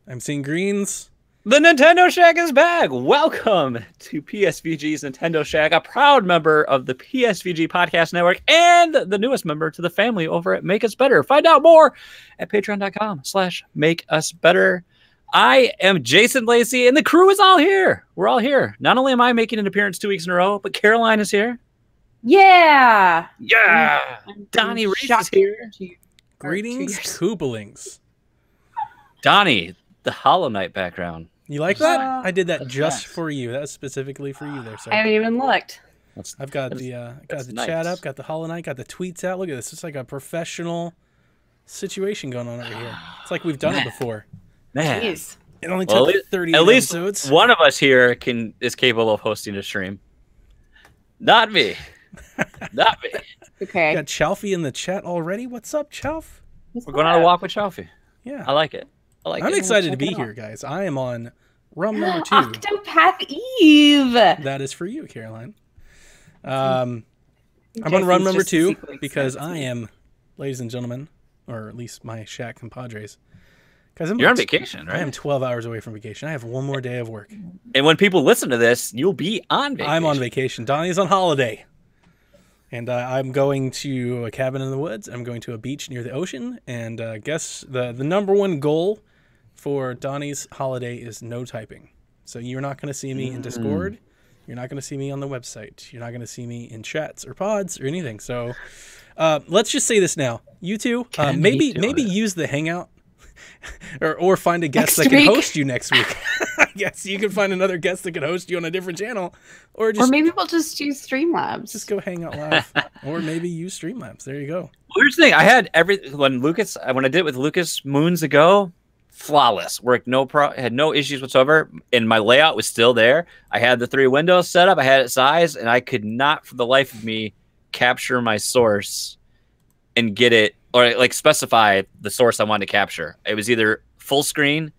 I'm seeing greens. The Nintendo Shack is back. Welcome to PSVG's Nintendo Shack, a proud member of the PSVG Podcast Network and the newest member to the family over at Make Us Better. Find out more at patreon.com/makeusbetter. I am Jason Lacey, and the crew is all here. We're all here. Not only am I making an appearance 2 weeks in a row, but Caroline is here. Yeah. Yeah. Donnie Reese is here. Greetings, Koopalings. Donnie, the Hollow Knight background. You like that? I did that just for you. That was specifically for you there, sir. I haven't even looked. I've got the chat up, got the Hollow Knight, got the tweets out. Look at this. It's like a professional situation going on over here. It's like we've done it before. Man. Jeez. It only took 30 at least episodes. One of us here is capable of hosting a stream. Not me. Not me. Okay. Got Chalfie in the chat already. What's up, Chalf? We're going on a walk with Chalfie. Yeah. I like it. I'm excited to be here, guys. I am on rum number 2. Octopath Eve. That is for you, Caroline. I'm on run number 2 because I am, ladies and gentlemen, or at least my Shack compadres. You're on vacation, right? I am 12 hours away from vacation. I have one more day of work. And when people listen to this, you'll be on vacation. I'm on vacation. Donnie's on holiday. And I'm going to a cabin in the woods. I'm going to a beach near the ocean. And guess the number one goal for Donnie's holiday is no typing. So you're not going to see me in Discord. You're not going to see me on the website. You're not going to see me in chats or pods or anything. So let's just say this now. You two, maybe use the Hangout or find a guest that can host you next week. I guess you can find another guest that can host you on a different channel. Or maybe we'll just use Streamlabs. Just go hang out live. Or maybe use Streamlabs. There you go. Well, here's the thing. I had when I did it with Lucas moons ago, flawless. Worked had no issues whatsoever. And my layout was still there. I had the 3 windows set up. I had it sized, and I could not for the life of me capture my source and get it, or like specify the source I wanted to capture. It was either full screen.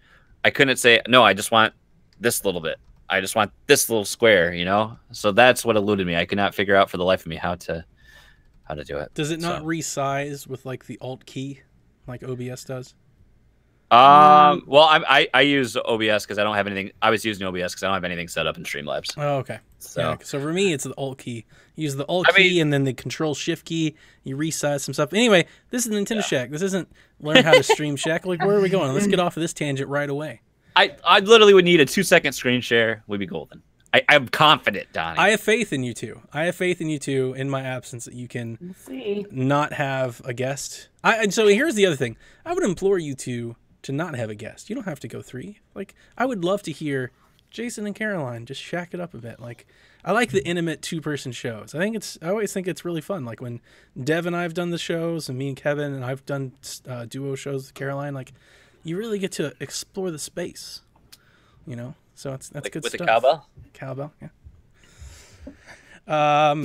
I couldn't say, no, I just want this little bit. I just want this little square, you know? So that's what eluded me. I could not figure out for the life of me how to do it. Does it not resize with like the Alt key like OBS does? Well, I use OBS because I don't have anything. I was using OBS because I don't have anything set up in Streamlabs. Oh, okay. So for me, it's the Alt key. You use the Alt key and then the Control Shift key. You resize some stuff. Anyway, this is Nintendo Shack. This isn't learn how to stream Shack. Like, where are we going? Let's get off of this tangent right away. I literally would need a 2-second screen share. We'd be golden. I'm confident, Donnie. I have faith in you two. I have faith in you two in my absence that you can not have a guest. And so here's the other thing. I would implore you two to not have a guest. You don't have to go 3. Like, I would love to hear Jason and Caroline just shack it up a bit. Like, I like the intimate 2-person shows. I always think it's really fun. Like when Dev and I have done the shows, and me and Kevin, and I've done duo shows with Caroline. Like, you really get to explore the space, you know. So that's like good with stuff. The cowbell. Cowbell, yeah.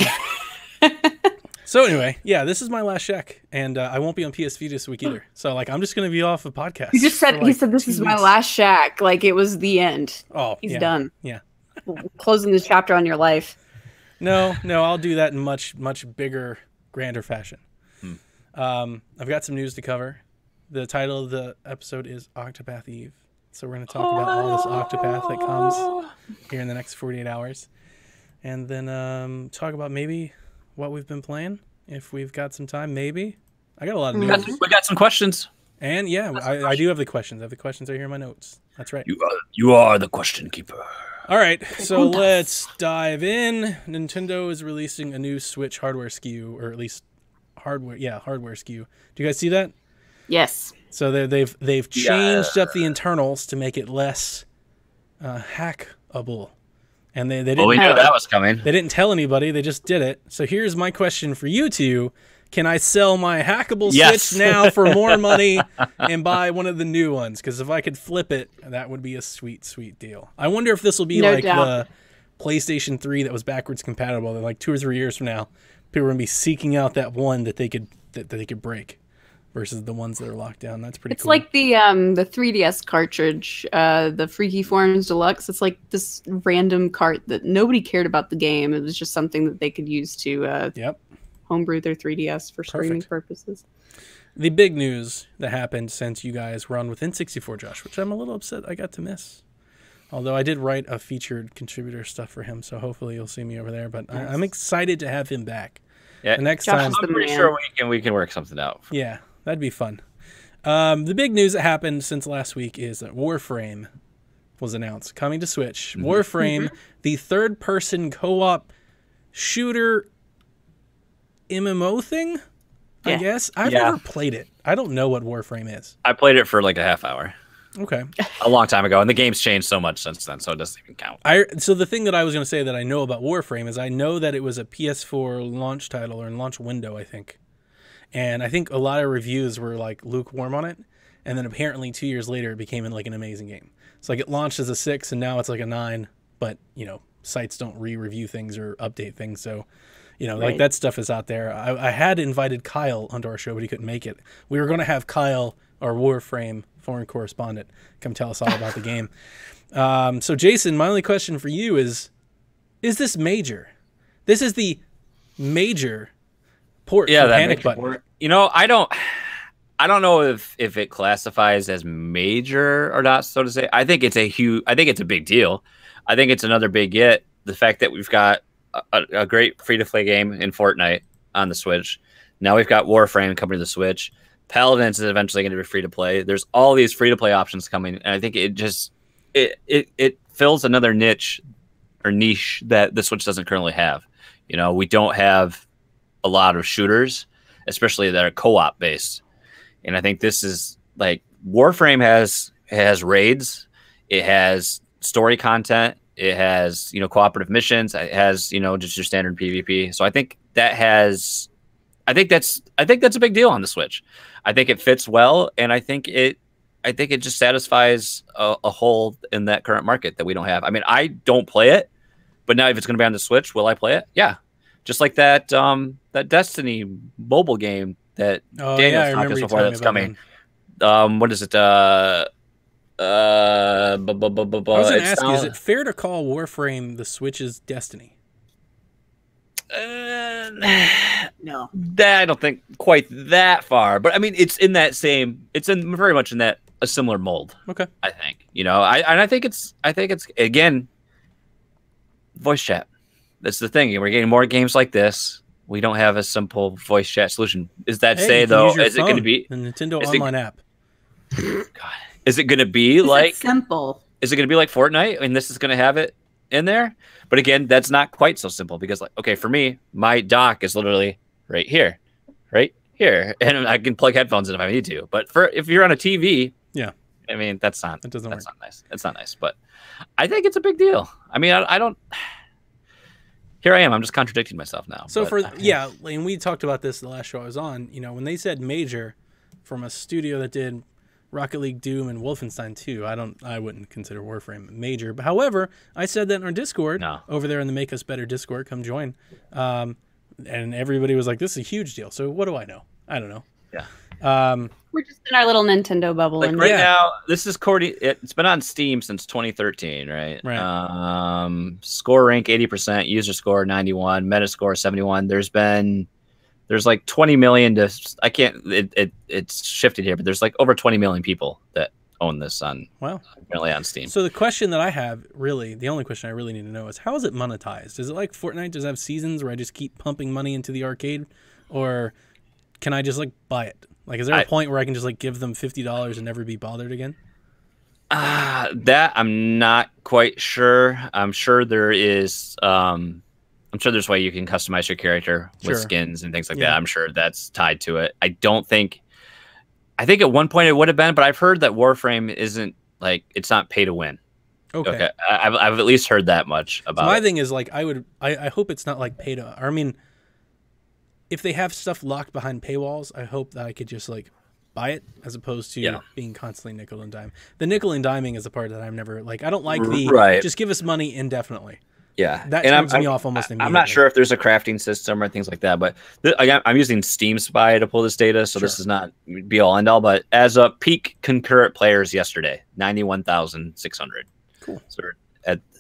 So anyway, yeah, this is my last Shack, and I won't be on PSV this week either. So like, I'm just gonna be off a podcast. He just said he said this is my last Shack, like it was the end. Oh, he's done. Yeah, closing the chapter on your life. No, I'll do that in much bigger, grander fashion. I've got some news to cover. The title of the episode is Octopath Eve, so we're gonna talk about all this Octopath that comes here in the next 48 hours, and then talk about maybe what we've been playing if we've got some time. Maybe I got a lot of news. We got some questions, and yeah, I do have the questions. I have the questions right here in my notes. That's right. You are the question keeper. All right, so let's dive in. Nintendo is releasing a new Switch hardware SKU, or at least hardware SKU. Do you guys see that? Yes. So they've changed up the internals to make it less hackable. And they didn't. Well, we knew that was coming. They didn't tell anybody. They just did it. So here's my question for you two: can I sell my hackable Switch now for more money and buy one of the new ones? Because if I could flip it, that would be a sweet, sweet deal. I wonder if this will be the PlayStation 3 that was backwards compatible. That like 2 or 3 years from now, people are gonna be seeking out that one that they could break, versus the ones that are locked down. That's pretty cool. It's like the 3DS cartridge, the Freaky Forms Deluxe. It's like this random cart that nobody cared about the game. It was just something that they could use to homebrew their 3DS for streaming purposes. the big news that happened since you guys were on with N64 Josh, which I'm a little upset I got to miss. Although I did write a featured contributor stuff for him, so hopefully you'll see me over there. But I'm excited to have him back. Yeah, the next Josh time, is the I'm pretty man. sure we can work something out. yeah, that'd be fun. The big news that happened since last week is that Warframe was announced, coming to Switch. Warframe, the third-person co-op shooter MMO thing, I Yeah. guess. I've never played it. I don't know what Warframe is. I played it for like a half hour. Okay. A long time ago, and the game's changed so much since then, so it doesn't even count. So the thing that I was going to say that I know about Warframe is I know that it was a PS4 launch title or launch window, I think. And I think a lot of reviews were like lukewarm on it. And then apparently 2 years later, it became like an amazing game. So like it launched as a 6 and now it's like a 9. But, sites don't re-review things or update things. So, like that stuff is out there. I had invited Kyle onto our show, but he couldn't make it. We were going to have Kyle, our Warframe foreign correspondent, come tell us all about the game. So Jason, my only question for you is this major? This is the major port for Panic Button. I don't know if it classifies as major or not, so to say. I think it's a big deal. I think it's another big get. The fact that we've got a great free-to-play game in Fortnite on the Switch. Now we've got Warframe coming to the Switch. Paladins is eventually going to be free-to-play. There's all these free-to-play options coming, and I think it fills another niche that the Switch doesn't currently have. We don't have a lot of shooters, especially that are co-op based. And I think this is like Warframe has raids, it has story content, it has cooperative missions, it has just your standard PvP. So I think that's a big deal on the Switch. I think it fits well, and I think it just satisfies a hole in that current market that we don't have. I mean, I don't play it, but now if it's going to be on the Switch, will I play it? Yeah, just like that Destiny mobile game that Daniel's talked us before that's coming. What is it? I was going to ask you, is it fair to call Warframe the Switch's Destiny? No, that I don't think quite that far, but I mean, it's very much in a similar mold. Okay, I think I think it's again voice chat. That's the thing. We're getting more games like this. We don't have a simple voice chat solution. Is that it going to be the Nintendo Online app? God, is it going to be like simple? Is it going to be like Fortnite? And this is going to have it in there? But again, that's not quite so simple because, for me, my dock is literally right here, and I can plug headphones in if I need to. But if you're on a TV, yeah, I mean that's not work. Not nice. It's not nice. But I think it's a big deal. I mean, I don't. Here I am. I'm just contradicting myself now. So and we talked about this the last show I was on. When they said major from a studio that did Rocket League, Doom, and Wolfenstein 2, I wouldn't consider Warframe major. But however, I said that in our Discord over there in the Make Us Better Discord. Come join. And everybody was like, "This is a huge deal." So what do I know? I don't know. Yeah. We're just in our little Nintendo bubble. Now, this is it's been on Steam since 2013, right? Right. Score rank 80%, user score 91, Metascore 71. There's like 20 million it's shifted here, but there's like over 20 million people that own this apparently on Steam. So the question that I have, really, the only question I really need to know is, how is it monetized? Is it like Fortnite? Does it have seasons where I just keep pumping money into the arcade, or can I just buy it? Is there a point where I can just give them $50 and never be bothered again? That I'm not quite sure. I'm sure there is. I'm sure there's a way you can customize your character with skins and things like that. I'm sure that's tied to it. I think at one point it would have been, but I've heard that Warframe isn't it's not pay to win. Okay. I've at least heard that much about my thing is I hope it's not pay to. I mean, if they have stuff locked behind paywalls, I hope that I could just buy it as opposed to being constantly nickel and dime. The nickel and diming is the part that I'm never I don't like just give us money indefinitely. Yeah, that turns me off almost immediately. I'm not sure if there's a crafting system or things like that, but I'm using Steam Spy to pull this data, so this is not be all end all. But as of peak concurrent players yesterday, 91,600. Cool.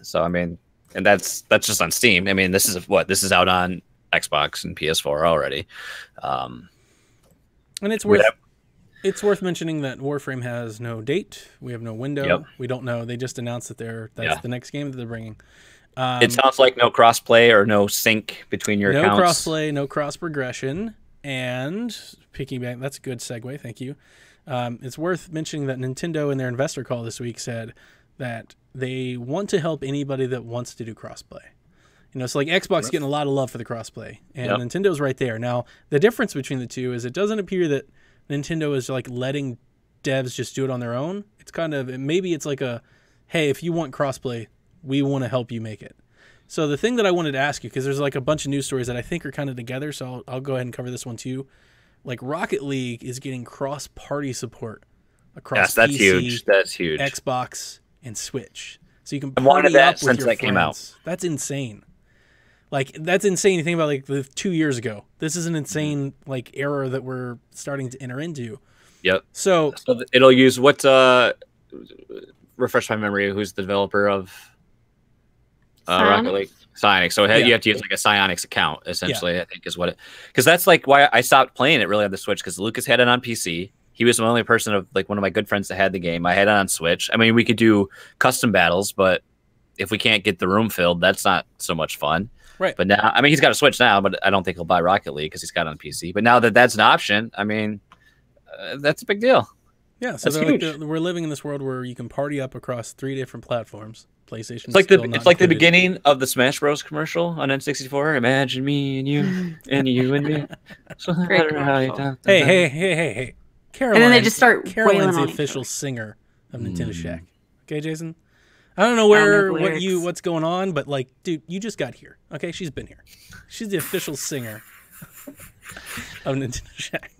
So I mean, and that's just on Steam. I mean, this is out on Xbox and PS4 already. And it's worth It's worth mentioning that Warframe has no date. We have no window. Yep. We don't know. They just announced that that's the next game that they're bringing. It sounds like no crossplay or no sync between your accounts. No crossplay, no cross progression, and piggyback. That's a good segue. Thank you. It's worth mentioning that Nintendo in their investor call this week said that they want to help anybody that wants to do crossplay. So like Xbox getting a lot of love for the crossplay, and Nintendo's right there. Now, the difference between the two is it doesn't appear that Nintendo is like letting devs just do it on their own. It's kind of, maybe it's like hey, if you want crossplay, we want to help you make it. So the thing that I wanted to ask you, because there's like a bunch of news stories that I think are kind of together, so I'll go ahead and cover this one too. Like Rocket League is getting cross-party support across that's PC, huge. That's huge. Xbox, and Switch. So you can I wanted party that up with since your that friends. came out. That's insane. Like, that's insane. You think about like the 2 years ago. This is an insane like era that we're starting to enter into. Yep. So it'll use what? Refresh my memory. Who's the developer of Rocket League? Psyonix. So you have to use like a Psyonix account, essentially. I think is what it. Because that's like why I stopped playing it really on the Switch. Because Lucas had it on PC. He was the only person of like one of my good friends that had the game. I had it on Switch. I mean, we could do custom battles, but if we can't get the room filled, that's not so much fun. Right. But now, I mean, he's got a Switch now, but I don't think he'll buy Rocket League because he's got it on PC. But now that that's an option, I mean, that's a big deal. Yeah, so we're living in this world where you can party up across 3 different platforms. PlayStation. It's like the beginning of the Smash Bros. Commercial on N64. Imagine me and you and you and me. Hey. Caroline, and then they just start Caroline's the official singer of Nintendo Shack. Okay, Jason? I don't know what's going on, but like, dude, you just got here. Okay, she's been here. She's the official singer of Nintendo Shack.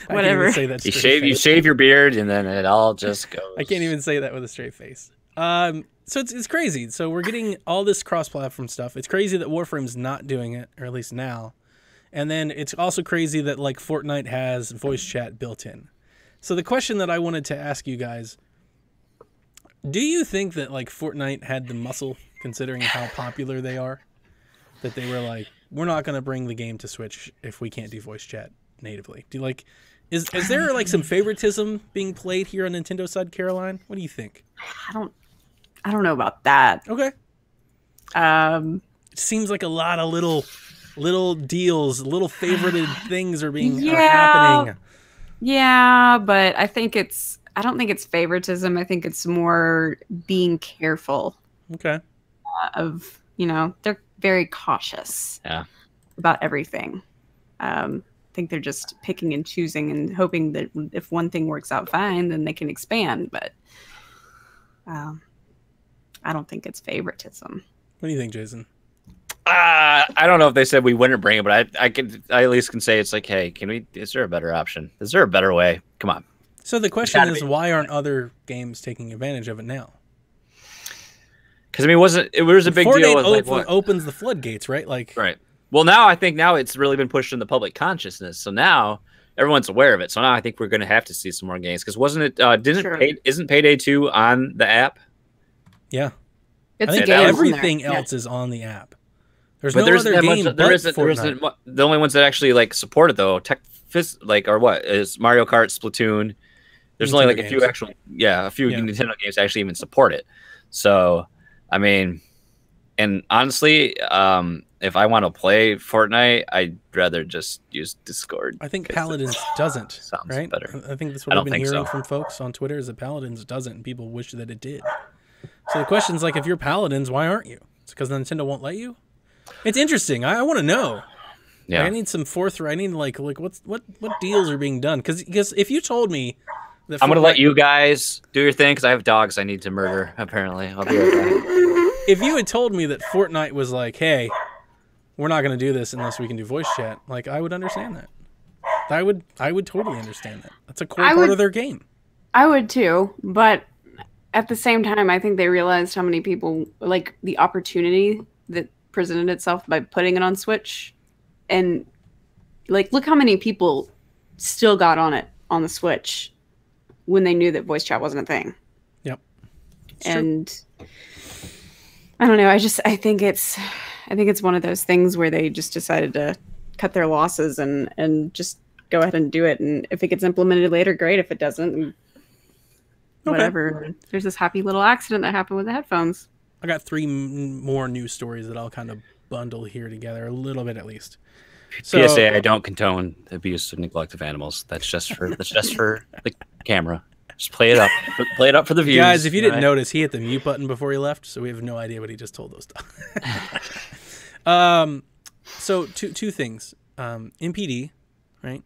Whatever. I can't even say that you shave your beard, and then it all just goes. I can't even say that with a straight face. So it's crazy. So we're getting all this cross-platform stuff. It's crazy that Warframe's not doing it, or at least now. And then it's also crazy that like Fortnite has voice chat built in. So the question that I wanted to ask you guys, do you think that like Fortnite had the muscle, considering how popular they are, that they were like, we're not going to bring the game to Switch if we can't do voice chat natively? Do you like, is there like some favoritism being played here on Nintendo's side, Caroline? What do you think? I don't know about that. Okay. It seems like a lot of little deals, little favorited things are happening. Yeah, but I don't think it's favoritism. I think it's more being careful. Okay. They're very cautious. Yeah. About everything. I think they're just picking and choosing and hoping that if one thing works out fine, then they can expand. But I don't think it's favoritism. What do you think, Jason? I don't know if they said we wouldn't bring it, but I at least can say it's like, hey, is there a better option? Is there a better way? Come on. So the question is, why aren't other games taking advantage of it now? Because I mean, it was a big deal. Fortnite opens the floodgates, right? Like, right. Well, I think it's really been pushed in the public consciousness. So now everyone's aware of it. So now I think we're going to have to see some more games. Because wasn't it? Isn't Payday 2 on the app? Yeah. I think everything else is on the app. There's no other game but Fortnite. The only ones that actually like support it though, is Mario Kart, Splatoon. There's only like a few Nintendo games that actually even support it. So, I mean, and honestly, if I want to play Fortnite, I'd rather just use Discord. I think Paladins doesn't. Sounds right? better. I think that's what I've been hearing from folks on Twitter is that Paladins doesn't, and people wish that it did. So the question's like, if you're Paladins, why aren't you? It's because Nintendo won't let you? It's interesting. I want to know. Yeah. Like, I need some I need like what deals are being done? Because if you told me that I'm going to let you guys do your thing because I have dogs I need to murder, apparently. I'll be right back. If you had told me that Fortnite was like, hey, we're not going to do this unless we can do voice chat, like, I would understand that. I would totally understand that. That's a core part of their game. I would too, but at the same time, I think they realized how many people, like, the opportunity that presented itself by putting it on Switch. And, like, look how many people still got on it on the Switch when they knew that voice chat wasn't a thing. Yep. And I don't know. I think it's one of those things where they just decided to cut their losses and just go ahead and do it. And if it gets implemented later, great. If it doesn't, whatever. There's this happy little accident that happened with the headphones. I got 3 more news stories that I'll kind of bundle here together, a little bit at least. So, PSA: I don't condone the abuse of neglect of animals. That's just for the camera. Just play it up. Play it up for the views. Guys, if you didn't notice, he hit the mute button before he left, so we have no idea what he just told us. So two things. NPD, right?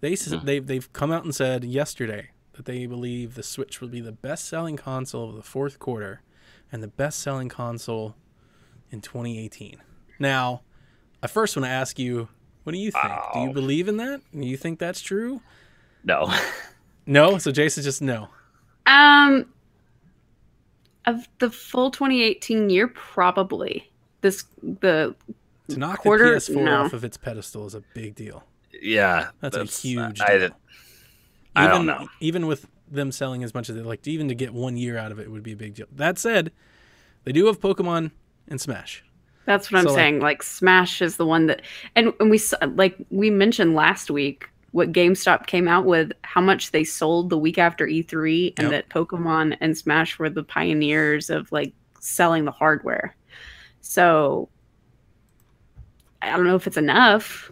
They've come out and said yesterday that they believe the Switch will be the best-selling console of the fourth quarter and the best-selling console in 2018. Now, I first want to ask you, what do you think? Do you believe in that? Do you think that's true? No. No? So Jason just no. Of the full 2018 year, probably. To knock quarter, the PS4 off of its pedestal is a big deal. Yeah. That's a huge deal. I don't know. Even with them selling as much as they like, even to get 1 year out of it would be a big deal. That said, they do have Pokemon and Smash. That's what I'm saying. Like Smash is the one that, and we mentioned last week what GameStop came out with, how much they sold the week after E3, and that Pokemon and Smash were the pioneers of like selling the hardware. So I don't know if it's enough.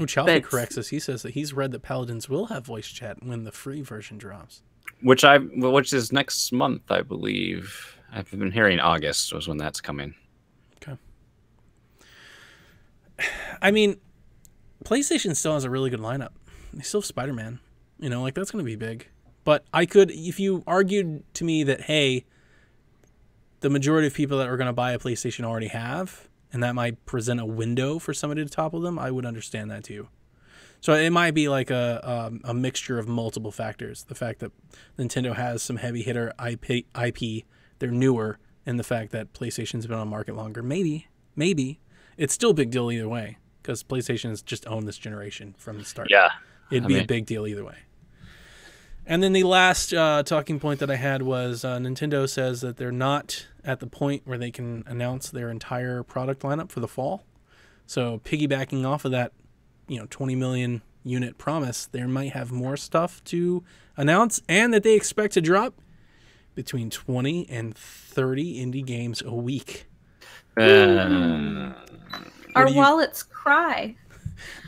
Chalky corrects us. He says that he's read that Paladins will have voice chat when the free version drops. Which is next month, I believe. I've been hearing August was when that's coming. Okay. I mean, PlayStation still has a really good lineup. They still have Spider-Man. You know, like that's going to be big. But I could, if you argued to me that, hey, the majority of people that are going to buy a PlayStation already have, and that might present a window for somebody to topple them, I would understand that too. So it might be like a mixture of multiple factors. The fact that Nintendo has some heavy hitter IP, they're newer, and the fact that PlayStation's been on the market longer. Maybe. It's still a big deal either way, because PlayStation has just owned this generation from the start. Yeah. It'd be a big deal either way. And then the last talking point that I had was Nintendo says that they're not at the point where they can announce their entire product lineup for the fall. So piggybacking off of that, 20 million unit promise, there might have more stuff to announce, and that they expect to drop between 20 and 30 indie games a week. Our wallets cry.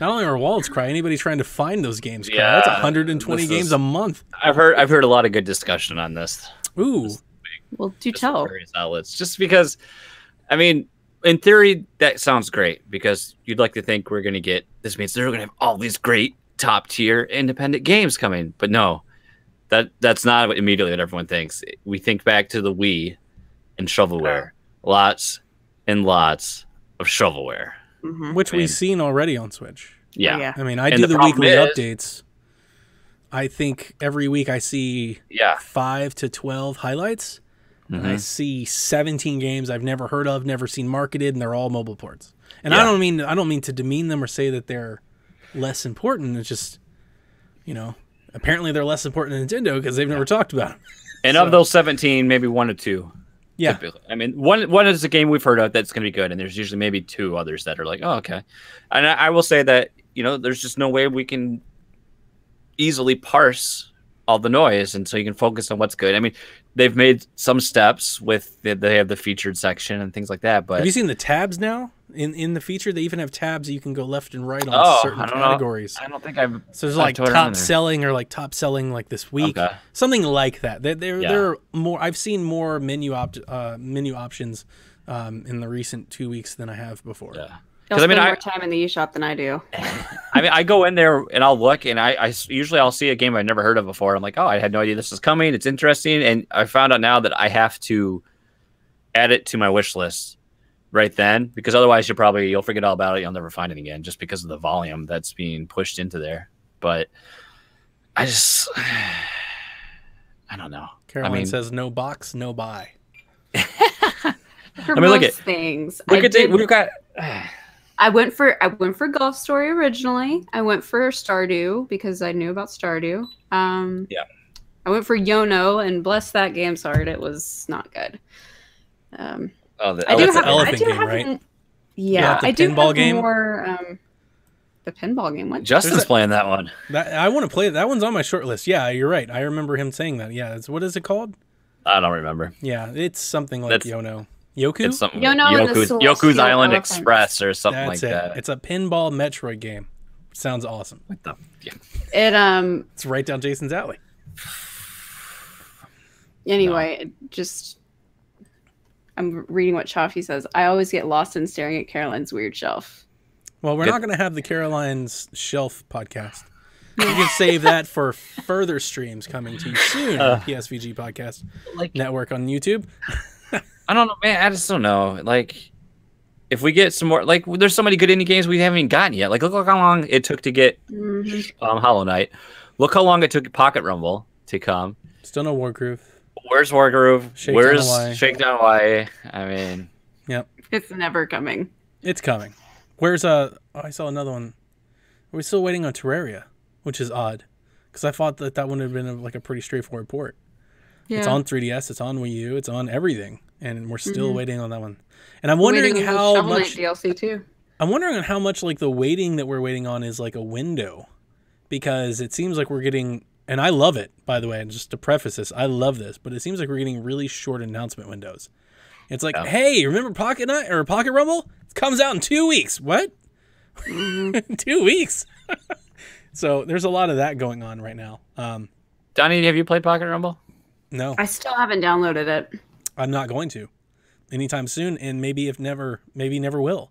Not only our wallets cry, anybody trying to find those games cry. That's 120 games a month. I've heard a lot of good discussion on this. Ooh. Well, do tell. Various outlets. Just because, I mean, in theory, that sounds great, because you'd like to think we're going to get, this means they're going to have all these great top tier independent games coming. But no, that's not immediately what everyone thinks. We think back to the Wii and shovelware. Lots and lots of shovelware. Mm-hmm. Which we've seen already on Switch. Yeah. I mean, I do the weekly updates. I think every week I see 5 to 12 highlights. Mm-hmm. And I see 17 games I've never heard of, never seen marketed, and they're all mobile ports. And I don't mean to demean them or say that they're less important. It's just, apparently they're less important than Nintendo because they've never talked about them. And of those 17, maybe 1 or 2. Yeah. Typically. I mean, one is a game we've heard of that's going to be good, and there's usually maybe 2 others that are like, oh, okay. And I will say that, there's just no way we can easily parse all the noise, and so you can focus on what's good. I mean, they've made some steps with they have the featured section and things like that. But have you seen the tabs now in the feature? They even have tabs that you can go left and right on certain categories. I don't think I've. So there's like top selling like this week, something like that. They're more. I've seen more menu options in the recent 2 weeks than I have before. Yeah. You'll spend more time in the eShop than I do. I mean, I go in there and I'll look, and I usually I'll see a game I've never heard of before. I'm like, oh, I had no idea this was coming. It's interesting, and I found out now that I have to add it to my wish list right then, because otherwise you'll forget all about it. You'll never find it again, just because of the volume that's being pushed into there. But I don't know. Caroline says no box, no buy. For most things, we've got. I went for Golf Story originally. I went for Stardew because I knew about Stardew. I went for Yono, and bless that game's heart, it was not good. That's an elephant game, right? Yeah, I do pinball have game. more. The pinball game. What? Justin's playing that one. I want to play it. That one's on my short list. Yeah, you're right. I remember him saying that. Yeah, what is it called? I don't remember. Yeah, it's something like Yoku. It's something Yoku's Island Express or something like that. It's a pinball Metroid game. Sounds awesome. What the? Yeah. It's right down Jason's alley. Anyway, I'm reading what Chaffee says. I always get lost in staring at Caroline's weird shelf. Well, we're not going to have the Caroline's Shelf podcast. You can save that for further streams coming to you soon on PSVG Podcast Network on YouTube. I don't know, man. I just don't know. Like, if we get some more, like, there's so many good indie games we haven't even gotten yet. Like, look how long it took to get Hollow Knight. Look how long it took Pocket Rumble to come. Still no Wargroove. Where's Wargroove? Where's Shakedown Hawaii? I mean, yep, it's never coming. It's coming. Where's I saw another one. We're still waiting on Terraria, which is odd, because I thought that would have been a pretty straightforward port. Yeah. It's on 3DS, it's on Wii U, it's on everything, and we're still waiting on that one. And I'm wondering how much DLC too. I'm wondering how much like the waiting that we're waiting on is like a window, because it seems like we're getting, and I love it, by the way, and just to preface this, I love this, but it seems like we're getting really short announcement windows. It's like, hey, remember Pocket Night or Pocket Rumble? It comes out in 2 weeks. What? 2 weeks? So there's a lot of that going on right now. Donnie, have you played Pocket Rumble? No. I still haven't downloaded it. I'm not going to anytime soon, and maybe never will.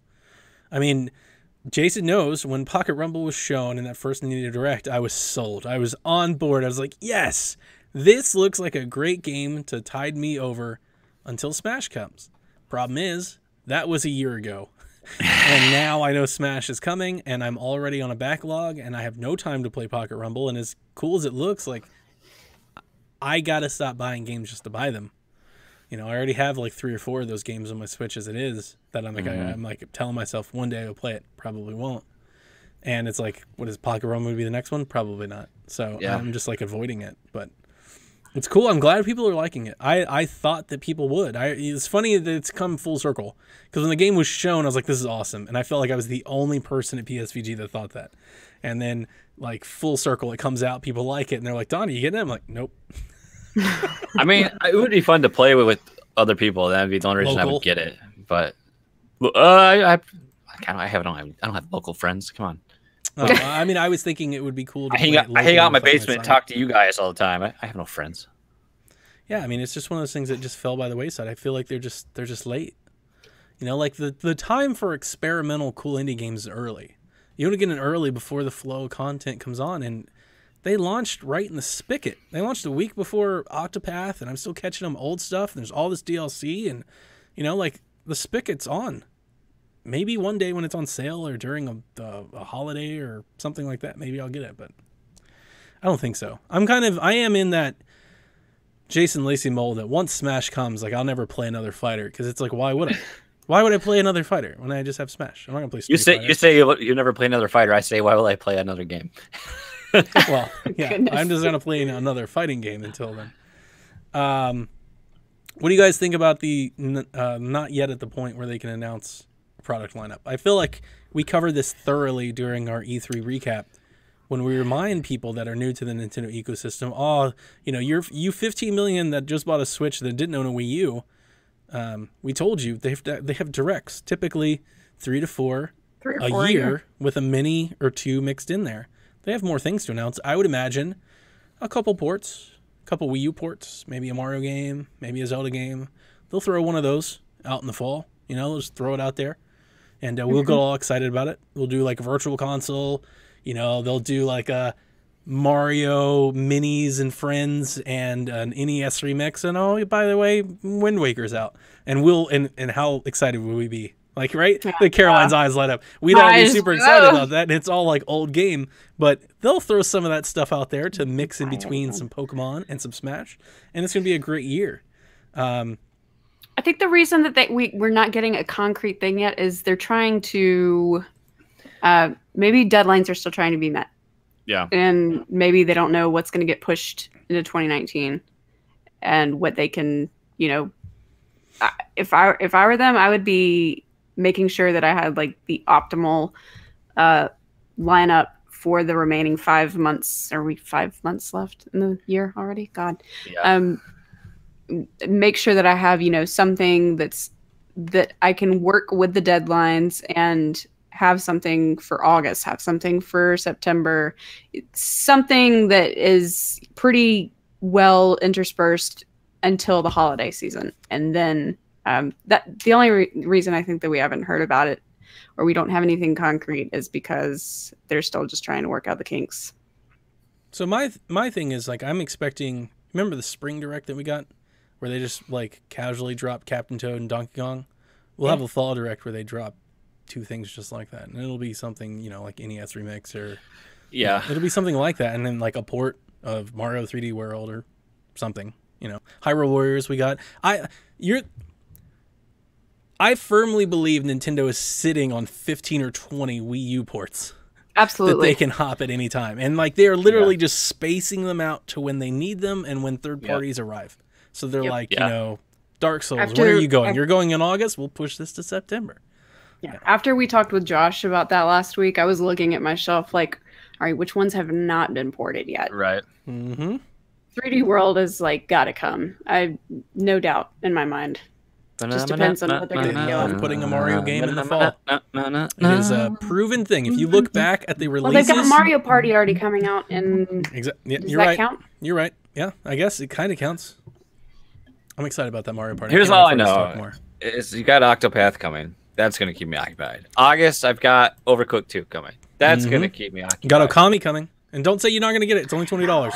I mean, Jason knows when Pocket Rumble was shown in that first Nintendo Direct, I was sold. I was on board. I was like, yes, this looks like a great game to tide me over until Smash comes. Problem is, that was a year ago. And now I know Smash is coming, and I'm already on a backlog, and I have no time to play Pocket Rumble. And as cool as it looks, like, I gotta stop buying games just to buy them. You know, I already have like 3 or 4 of those games on my Switch as it is that I'm like, I'm like telling myself one day I'll play it. Probably won't. And it's like, what is Pocket Rumble would be the next one? Probably not. So I'm just like avoiding it. But it's cool. I'm glad people are liking it. I thought that people would. It's funny that it's come full circle, because when the game was shown, I was like, this is awesome. And I felt like I was the only person at PSVG that thought that. And then like full circle, it comes out, people like it, and they're like, Donnie, you getting it? I'm like, nope. I mean, it would be fun to play with other people. That would be the only reason I would get it. But I don't have local friends. Come on. I mean, I was thinking it would be cool to I hang out in my basement and talk to you guys all the time. I have no friends. Yeah, I mean, it's just one of those things that just fell by the wayside. I feel like they're just late. You know, like the time for experimental cool indie games is early. You want to get in early before the flow of content comes on, and they launched right in the spigot. They launched a week before Octopath, and I'm still catching them old stuff. And there's all this DLC, and you know, like the spigot's on. Maybe one day when it's on sale or during a holiday or something like that, maybe I'll get it. But I don't think so. I am in that Jason Lacey mold that once Smash comes, like I'll never play another fighter, because it's like, why would I? Why would I play another fighter when I just have Smash? I'm not gonna play. You say you never play another fighter. I say, why will I play another game? Well, yeah, goodness. I'm just gonna play another fighting game until then. What do you guys think about the not yet at the point where they can announce a product lineup? I feel like we covered this thoroughly during our E3 recap when we remind people that are new to the Nintendo ecosystem. You know, you 15 million that just bought a Switch that didn't own a Wii U. We told you they have directs, typically 3 to 4 a year with a mini or 2 mixed in there. They have more things to announce. I would imagine a couple ports, a couple Wii U ports, maybe a Mario game, maybe a Zelda game. They'll throw one of those out in the fall. You know, they'll just throw it out there, and we'll get all excited about it. We'll do like a virtual console. You know, they'll do like a Mario Minis and Friends and an NES remix. And oh, by the way, Wind Waker's out. And and how excited will we be? Like, right? The Caroline's eyes light up. We'd all be super excited about that. And it's all like old game, but they'll throw some of that stuff out there to mix in between some Pokemon and some Smash. And it's going to be a great year. I think the reason that we're not getting a concrete thing yet is they're trying to, maybe deadlines are still trying to be met. Yeah. And maybe they don't know what's going to get pushed into 2019 and what they can, you know, if I were them, I would be making sure that I had like the optimal lineup for the remaining 5 months. Are we 5 months left in the year already? God. Yeah. Make sure that I have, something that I can work with the deadlines and have something for August, have something for September, something that is pretty well interspersed until the holiday season. And then that the only reason I think that we haven't heard about it or we don't have anything concrete is because they're still just trying to work out the kinks. So my thing is, like, I'm expecting, remember the spring direct that we got where they just like casually drop Captain Toad and Donkey Kong? We'll have a fall direct where they drop 2 things just like that, and it'll be something, like NES Remix or it'll be something like that, and then like a port of Mario 3D World or something. Hyrule Warriors we got. I firmly believe Nintendo is sitting on 15 or 20 Wii U ports. Absolutely. That they can hop at any time, and like they're literally just spacing them out to when they need them and when third parties arrive. So they're like, Dark Souls, when are you going? You're going in August? We'll push this to September. Yeah. After we talked with Josh about that last week, I was looking at my shelf like, all right, which ones have not been ported yet? Right. Mm-hmm. 3D World is like gotta come. I no doubt in my mind. Just depends on what they're going to do. I'm putting a Mario game in the fall. It is a proven thing. If you look back at the releases, well, they've got Mario Party already coming out, and yeah, does that count? You're right. Yeah, I guess it kind of counts. I'm excited about that Mario Party. Here's all I know: is you got Octopath coming. That's going to keep me occupied. August, I've got Overcooked 2 coming. That's going to keep me occupied. You got Okami coming. And don't say you're not going to get it. It's only $20.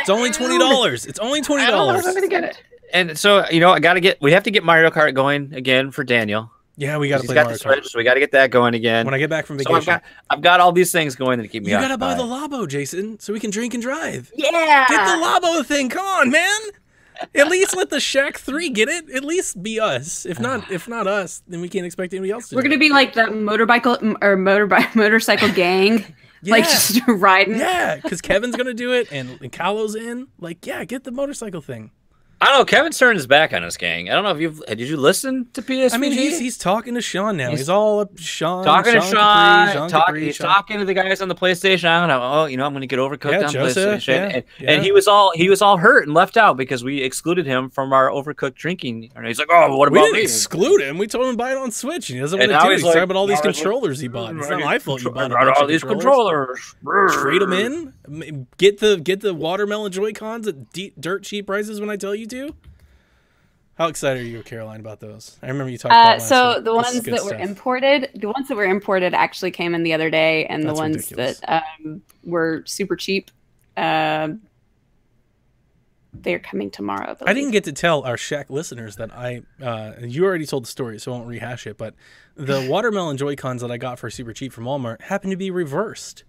It's only $20. It's only $20. I don't know if I'm going to get it. And so, we have to get Mario Kart going again for Daniel. Yeah, we got to play Mario Mario Kart. Switch, so we got to get that going again. When I get back from vacation. So I've got all these things going to keep me occupied. You got to buy the Labo, Jason, so we can drink and drive. Yeah. Get the Labo thing. Come on, man. At least let the Shack 3 get it. At least be us. If not us, then we can't expect anybody else to. We're going to be like the motorcycle gang. Yeah. Like just riding. Yeah, because Kevin's going to do it and Kalo's in. Like, yeah, get the motorcycle thing. I don't know. Kevin's turned his back on us, gang. I don't know if did you listen to PSVG? I mean, he's talking to Sean now. He's all up Sean. Talking to Sean. Capri, He's talking to the guys on the PlayStation. I'm going to get Overcooked on Joseph, PlayStation. And he was all hurt and left out because we excluded him from our Overcooked drinking. And he's like, oh, what about me? We didn't exclude him. We told him to buy it on Switch, and he doesn't want to do it. He's talking about all these controllers he bought. It's not my fault you bought all these controllers. Trade them in. Get the watermelon Joy-Cons at dirt cheap prices when I tell you to. How excited are you, Caroline, about those? I remember you talked about last so week. the ones that were imported actually came in the other day, and the ones ridiculous. That were super cheap, they're coming tomorrow. I didn't get to tell our Shack listeners that you already told the story, so I won't rehash it, but the watermelon Joy-Cons that I got for super cheap from Walmart happened to be reversed.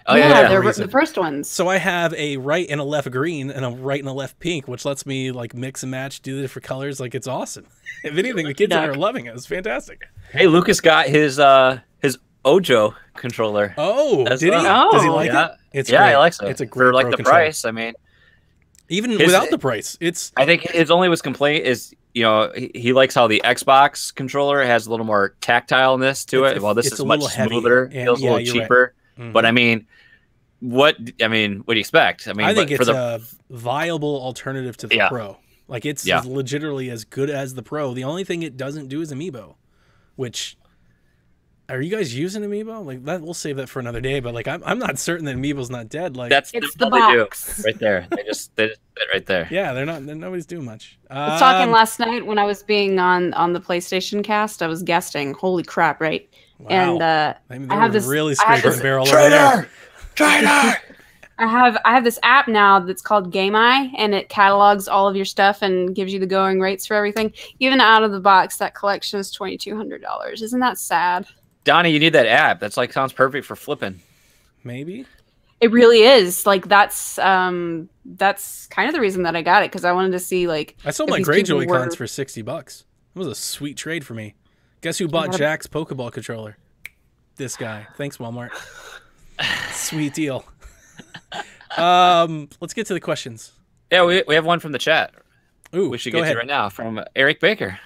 Oh, yeah, they're the first ones. So I have a right and a left green and a right and a left pink, which lets me like mix and match, do the different colors. Like, it's awesome. If anything, the kids are loving it. It's fantastic. Hey, Lucas got his Ojo controller. Oh, did he? Oh, does he like it? It's he likes it. It's a great for like the controller. price. I mean, even without the price, it's. I think his only complaint is he likes how the Xbox controller has a little more tactileness to it. Well, this is much smoother. Feels a little cheaper. Right. Mm-hmm. But I mean, what do you expect? I think it's a viable alternative to the Pro. Like, it's legitimately as good as the Pro. The only thing it doesn't do is Amiibo, which. Are you guys using Amiibo? Like that, we'll save that for another day. But like, I'm not certain that Amiibo's not dead. Like it's the box right there. They just sit right there. Yeah, they're not. Nobody's doing much. I was talking last night when I was being on the PlayStation cast. I was guesting. Holy crap! Right. Wow. And I have this really scraping the barrel over there. Traitor. I have this app now that's called Game Eye, and it catalogs all of your stuff and gives you the going rates for everything. Even out of the box, that collection is $2,200. Isn't that sad? Donnie, you need that app. That's like sounds perfect for flipping. Maybe. It really is. Like that's kind of the reason that I got it, because I wanted to see like. I sold my Grey Joy-Cons for $60. It was a sweet trade for me. Guess who bought Jack's Pokeball controller? This guy. Thanks, Walmart. Sweet deal. Let's get to the questions. Yeah, we have one from the chat. Ooh, we should get to right now from Eric Baker.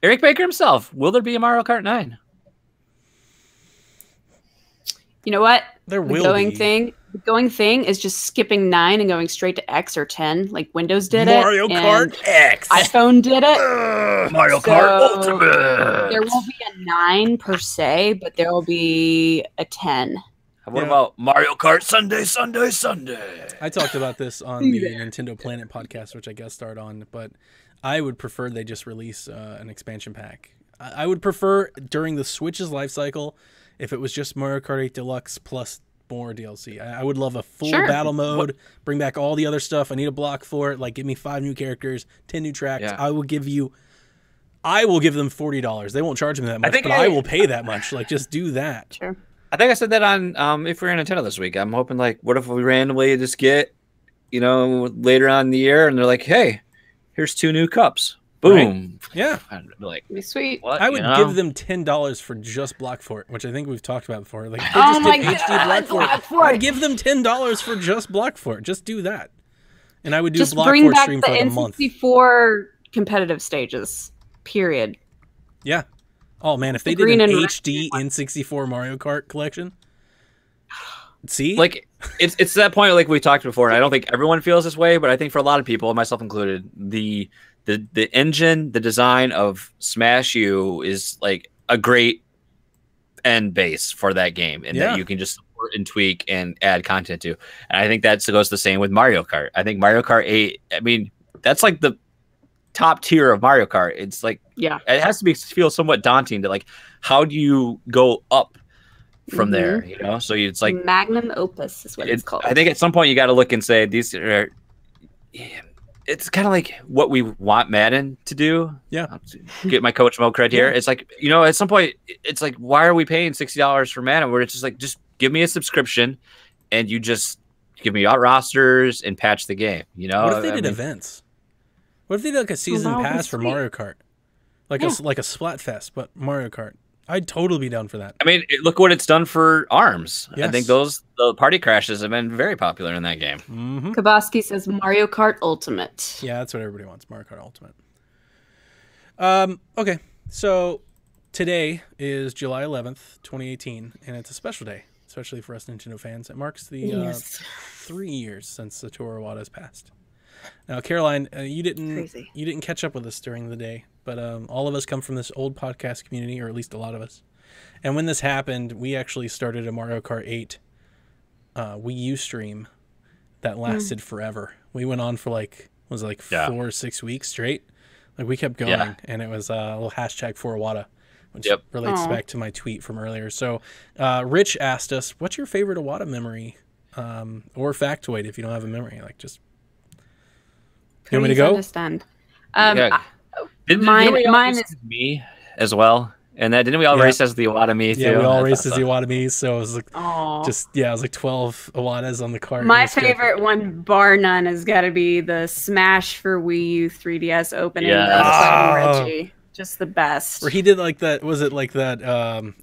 Eric Baker himself. Will there be a Mario Kart 9? You know what? There The will going be. thing. The going thing is just skipping 9 and going straight to X or 10. Like Windows did Mario it. Kart and X. iPhone did it. Mario So, Kart Ultimate. There won't be a 9 per se, but there will be a 10. What Yeah. about Mario Kart Sunday? I talked about this on the Nintendo Planet podcast, which I guest starred on, but I would prefer they just release an expansion pack. I would prefer during the Switch's life cycle if it was just Mario Kart 8 Deluxe plus more DLC. I would love a full battle mode, bring back all the other stuff. I need a block for it. Like, give me 5 new characters, 10 new tracks. Yeah. I will give them $40. They won't charge me that much, but I will pay that much. Like, just do that. Sure. I think I said that on If We're in Nintendo this week. I'm hoping, like, what if we randomly just get, later on in the year, and they're like, hey, here's 2 new cups. Boom. Right. Yeah. I'd be like, Be sweet. what? I would give them $10 for just Block Fort, which I think we've talked about before. Like, if they Oh just my did HD God, Block Fort, I'd give them $10 for just Block Fort. Just do that, and I would do Just Block bring Fort back stream the for like a month. N64 competitive stages. Period. Yeah. Oh man, if they did green an and red HD N64 Mario Kart collection, see, like it's to that point, like we talked before, and I don't think everyone feels this way, but I think for a lot of people, myself included, the engine, the design of Smash U is like a great end base for that game, and that you can just support and tweak and add content to. And I think that goes the same with Mario Kart. I think Mario Kart 8, I mean, that's like the top tier of Mario Kart. It's like, yeah, it has to feel somewhat daunting to, like, how do you go up from there, So it's like magnum opus is what it's called. I think at some point you got to look and say these are. It's kind of like what we want Madden to do. Yeah. Get my coach mode cred here. It's like, at some point it's like, why are we paying $60 for Madden? Where it's just like, just give me a subscription and you just give me out rosters and patch the game. What if they did events? What if they did like a season pass for Mario Kart? Like a Splatfest, but Mario Kart. I'd totally be down for that. I mean, look what it's done for ARMS. Yes. I think the party crashes have been very popular in that game. Mm-hmm. Kaboski says Mario Kart Ultimate. Yeah, that's what everybody wants, Mario Kart Ultimate. Okay, so today is July 11th, 2018, and it's a special day, especially for us Nintendo fans. It marks the 3 years since Satoru Iwata has passed. Now, Caroline, you didn't catch up with us during the day, but all of us come from this old podcast community, or at least a lot of us. And when this happened, we actually started a Mario Kart 8 Wii U stream that lasted forever. We went on for 4 or 6 weeks straight. Like, we kept going, and it was a little hashtag for Iwata, which relates back to my tweet from earlier. So, Rich asked us, "What's your favorite Iwata memory, or factoid if you don't have a memory? Like, just you want me to go?" Understand. Mine is me as well. And that didn't we all race as the Iwata me too? Yeah, we all raced as the Iwata me. So it was like, it was like 12 Iwatas on the cart. My favorite one, bar none, has got to be the Smash for Wii U 3DS opening. Reggie. Just the best. Where he did like that, was it like that?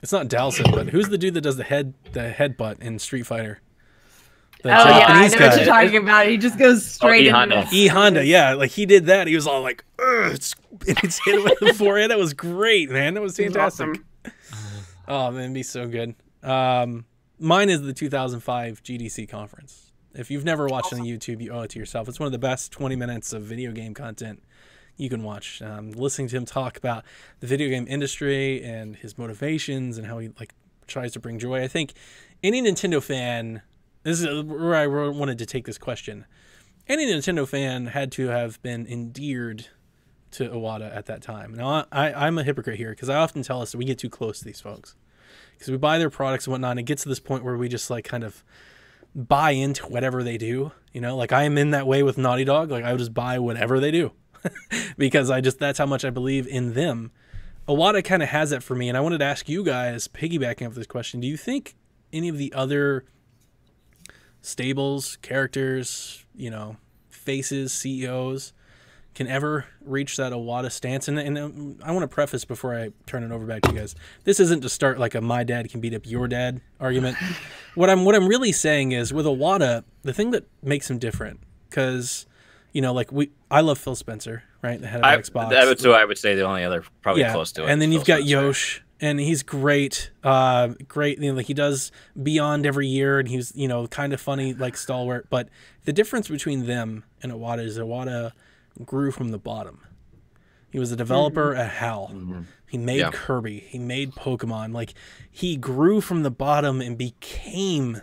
It's not Dalsin, but who's the dude that does the headbutt in Street Fighter? I know what you're talking about. He just goes straight into E Honda, yeah, like he did that. He was all like, it's hit him with the forehead. That was great, man. That was fantastic. Awesome. Oh man, it'd be so good. Mine is the 2005 GDC conference. If you've never watched on YouTube, you owe it to yourself. It's one of the best 20 minutes of video game content you can watch. Listening to him talk about the video game industry and his motivations and how he tries to bring joy. I think any Nintendo fan. This is where I wanted to take this question. Any Nintendo fan had to have been endeared to Iwata at that time. Now, I'm a hypocrite here because I often tell us that we get too close to these folks. Because we buy their products and whatnot, and it gets to this point where we just kind of buy into whatever they do. Like I am in that way with Naughty Dog. Like I would just buy whatever they do. Because that's how much I believe in them. Iwata kind of has that for me, and I wanted to ask you guys, piggybacking off this question, do you think any of the other stables, characters, faces, CEOs can ever reach that Iwata stance? And I want to preface before I turn it over back to you guys. This isn't to start like a my dad can beat up your dad argument. What I'm really saying is with Iwata, the thing that makes him different, because I love Phil Spencer, right? The head of Xbox. That's who I would say the only other probably close to it. And then you've got Yosh, and he's great. Great. You know, like he does Beyond every year, and he's, you know, kind of funny, like stalwart. But the difference between them and Iwata is Iwata grew from the bottom. He was a developer at HAL. He made Kirby. He made Pokemon. Like, he grew from the bottom and became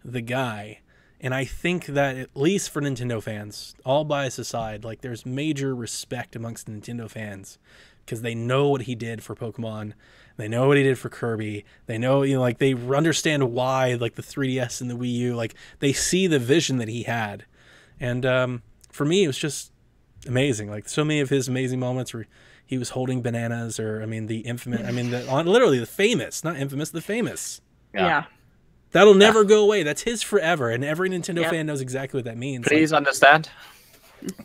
the guy. And I think that, at least for Nintendo fans, all bias aside, like, there's major respect amongst Nintendo fans because they know what he did for Pokemon. They know what he did for Kirby. They know, you know, like, they understand why, like, the 3DS and the Wii U, like, they see the vision that he had. And for me, it was just amazing. Like, so many of his amazing moments where he was holding bananas, or I mean the infamous, I mean literally the famous, not infamous, the famous. Yeah. That'll never go away. That's his forever, and every Nintendo fan knows exactly what that means. Please understand.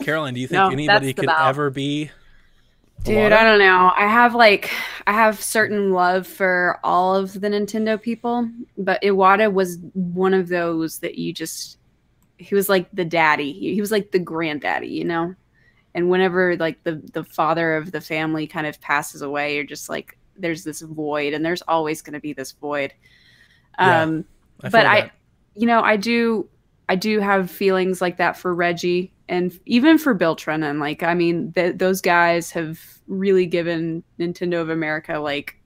Caroline, do you think anybody could ever be Dude, I don't know. I have certain love for all of the Nintendo people, but Iwata was one of those that he was like the daddy. He was like the granddaddy, you know? And whenever like the father of the family kind of passes away, you're just like, there's this void, and there's always going to be this void. I do have feelings like that for Reggie, and even for Bill Trennan. Like, I mean, those guys have really given Nintendo of America like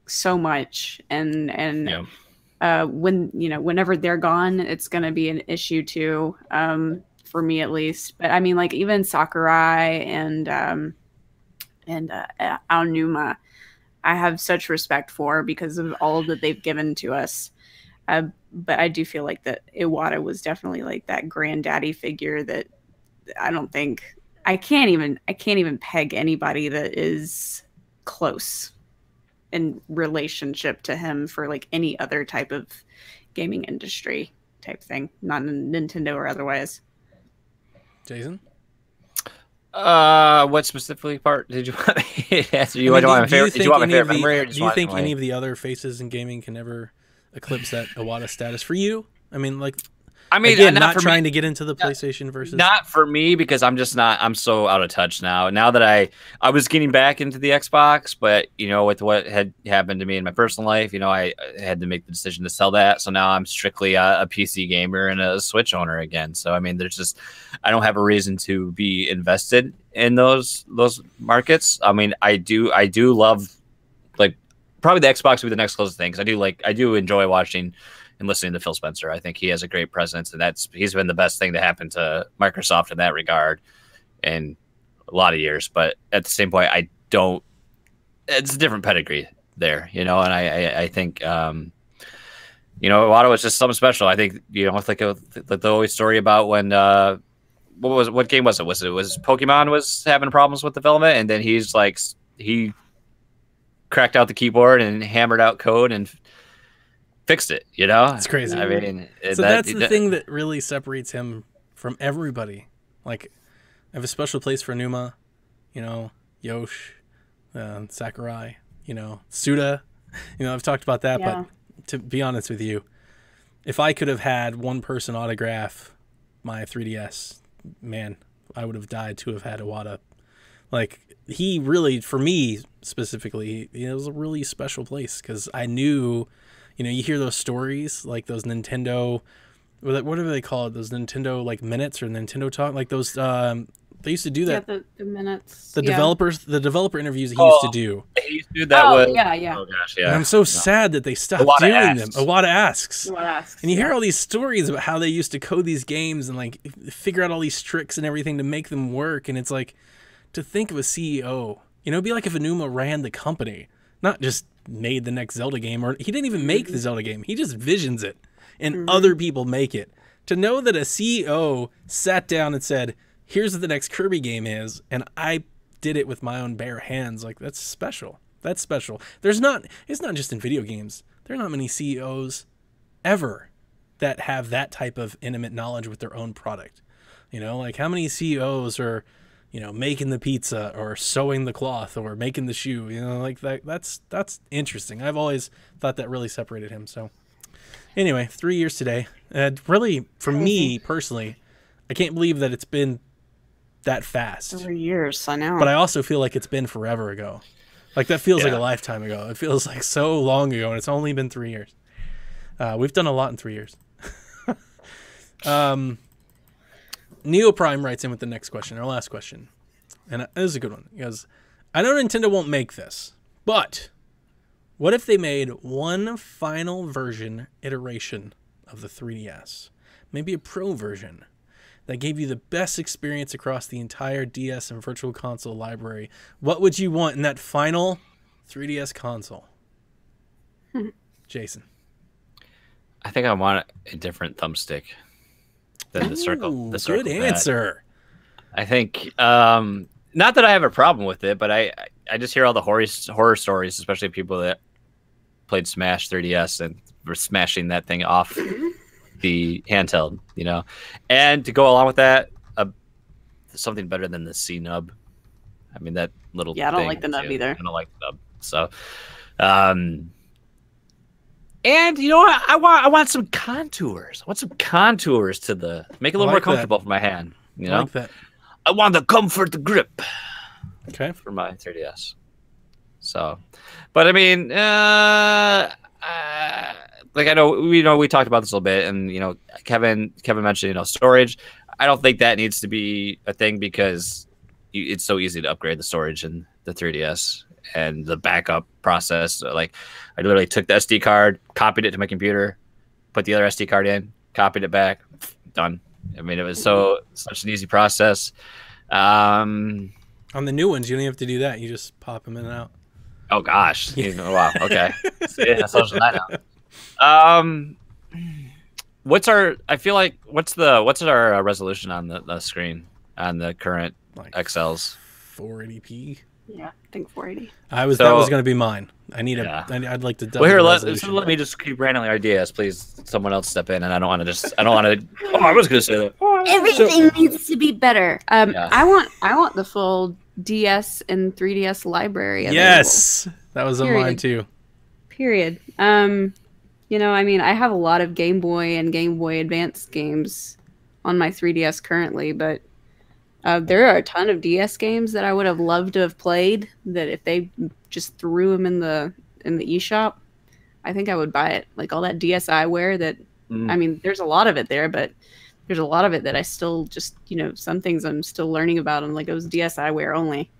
so much, and whenever they're gone, it's going to be an issue too, for me at least. But I mean, like, even Sakurai and Aonuma, I have such respect for because of all that they've given to us. But I do feel like that Iwata was definitely like that granddaddy figure that I can't even peg anybody that is close in relationship to him for like any other type of gaming industry type thing, not Nintendo or otherwise. Jason? What specifically part did you want me to answer? You want my favorite? Did you want my favorite memory, or do you think any of the other faces in gaming can ever eclipse that Iwata status for you? I mean, like, again, not trying to get into the PlayStation versus. Not for me, because I'm just not. I'm so out of touch now. Now that I was getting back into the Xbox, but you know, with what had happened to me in my personal life, you know, I had to make the decision to sell that. So now I'm strictly a PC gamer and a Switch owner again. So I mean, there's just, I don't have a reason to be invested in those markets. I mean, I do love, like, probably the Xbox would be the next closest thing, because I do enjoy watching and listening to Phil Spencer. I think he has a great presence, and he's been the best thing to happen to Microsoft in that regard in a lot of years. But at the same point, it's a different pedigree there, you know. And I think, you know, Iwata was just something special. I think, you know, like the always story about when, what game was it? Was Pokemon was having problems with development, and then he cracked out the keyboard and hammered out code and fixed it, you know? It's crazy. I mean, that's the thing that really separates him from everybody. Like, I have a special place for Numa, you know, Yosh, Sakurai, you know, Suda. You know, I've talked about that, but to be honest with you, if I could have had one person autograph my 3DS, man, I would have died to have had Iwata. Like, he really, for me specifically, it was a really special place, because I knew, you know, you hear those stories, like those Nintendo, whatever they call it, those Nintendo, like, minutes or Nintendo talk, like those, they used to do that. Yeah, the minutes. The developer interviews he used to do. He used to do that with. Yeah. Oh, gosh, yeah. And I'm so sad that they stopped doing them. Iwata asks. And you hear all these stories about how they used to code these games and, like, figure out all these tricks and everything to make them work. And it's like, to think of a CEO, you know, it'd be like if Aonuma ran the company, not just made the next Zelda game, or he didn't even make the Zelda game. He just visions it, and other people make it. To know that a CEO sat down and said, here's what the next Kirby game is, and I did it with my own bare hands, like, that's special. That's special. It's not just in video games. There are not many CEOs ever that have that type of intimate knowledge with their own product. You know, like, how many CEOs are, you know, making the pizza or sewing the cloth or making the shoe, you know, like that's interesting. I've always thought that really separated him. So anyway, 3 years today. Really, for me personally, I can't believe that it's been that fast. 3 years, I know. But I also feel like it's been forever ago. Like that feels like Yeah. a lifetime ago. It feels like so long ago, and it's only been 3 years. We've done a lot in 3 years. Neoprime writes in with the next question, our last question. And this is a good one. He goes, I know Nintendo won't make this, but what if they made one final version iteration of the 3DS? Maybe a pro version that gave you the best experience across the entire DS and Virtual Console library. What would you want in that final 3DS console? Jason. I think I want a different thumbstick than the circle. The circle Good pad. answer. I think, not that I have a problem with it, but I just hear all the horror stories, especially people that played Smash 3DS and were smashing that thing off the handheld, you know. And to go along with that, something better than the C nub. I mean, that little Yeah, I don't thing, like the nub too. either. I don't like the nub. So, and you know what? I want some contours. I want some contours to make it a little more like that. comfortable for my hand. You I know, like that. I want the comfort, the grip Okay. for my 3DS. So, but I mean, like I know we talked about this a little bit, and you know, Kevin mentioned storage. I don't think that needs to be a thing because it's so easy to upgrade the storage in the 3DS and the backup process. Like I literally took the SD card, copied it to my computer, put the other SD card in, copied it back, done. I mean, it was such an easy process. On the new ones, you don't have to do that. You just pop them in and out. Oh gosh! Wow. Okay. Yeah, social that now. What's our resolution on the screen on the current Like XLs? 480p. Yeah, I think 480. That was going to be mine. I need I'd like to double Well, here, the let resolution. me just keep randomly ideas, please. Someone else step in, and I don't want to. Oh, I was going to say that. Everything needs to be better. Yeah. I want the full DS and 3DS library available. Yes, that was on Period. mine too. Period. I mean, I have a lot of Game Boy and Game Boy Advance games on my 3DS currently, but there are a ton of DS games that I would have loved to have played that if they just threw them in the eShop, I think I would buy it. Like all that DSiWare that, I mean, there's a lot of it there, but there's a lot of it that I still just, some things I'm still learning about. I'm like, it was DSiWare only.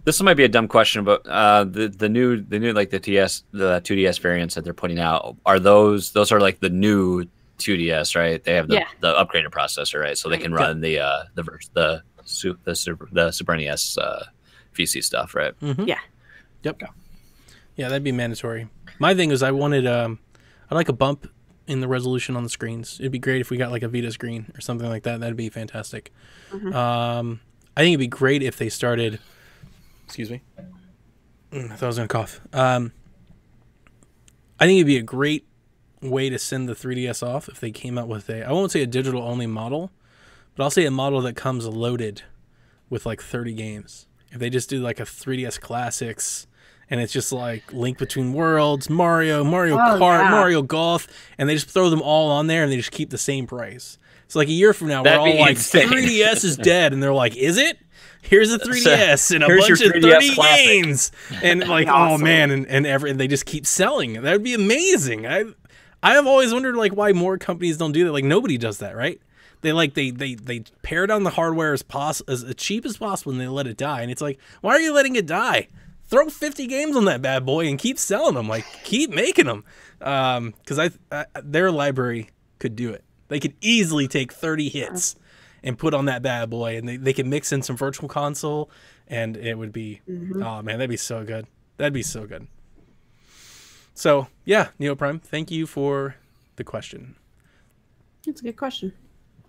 This might be a dumb question, but the new like the 2DS variants that they're putting out, are those are like the new 2DS, right? They have the upgraded processor, right? So they can run the Super NES VC stuff, right? Mm-hmm. Yeah. Yep. Yeah, that'd be mandatory. My thing is I wanted I'd like a bump in the resolution on the screens. It'd be great if we got like a Vita screen or something like that. That'd be fantastic. Mm-hmm. I think it'd be great if they started. Excuse me. I thought I was gonna cough. I think it'd be a great way to send the 3DS off if they came out with I won't say a digital only model, but I'll say a model that comes loaded with like 30 games. If they just do like a 3DS Classics and it's just like Link Between Worlds, Mario Kart, Mario Golf, and they just throw them all on there and they just keep the same price. So like a year from now, That'd we're all be like, insane. 3DS is dead. And they're like, is it? Here's a 3DS and a here's bunch your of 3DS 30 Classic. games. And like, Awesome. oh man, and they just keep selling. That would be amazing. I have always wondered like why more companies don't do that. Like nobody does that, right? They pare down the hardware as cheap as possible and they let it die. And it's like, why are you letting it die? Throw 50 games on that bad boy and keep selling them. Like keep making them. Because their library could do it. They could easily take 30 hits and put on that bad boy, and they can mix in some Virtual Console, and it would be, oh man, that'd be so good. That'd be so good. So yeah, Neoprime, thank you for the question. That's a good question.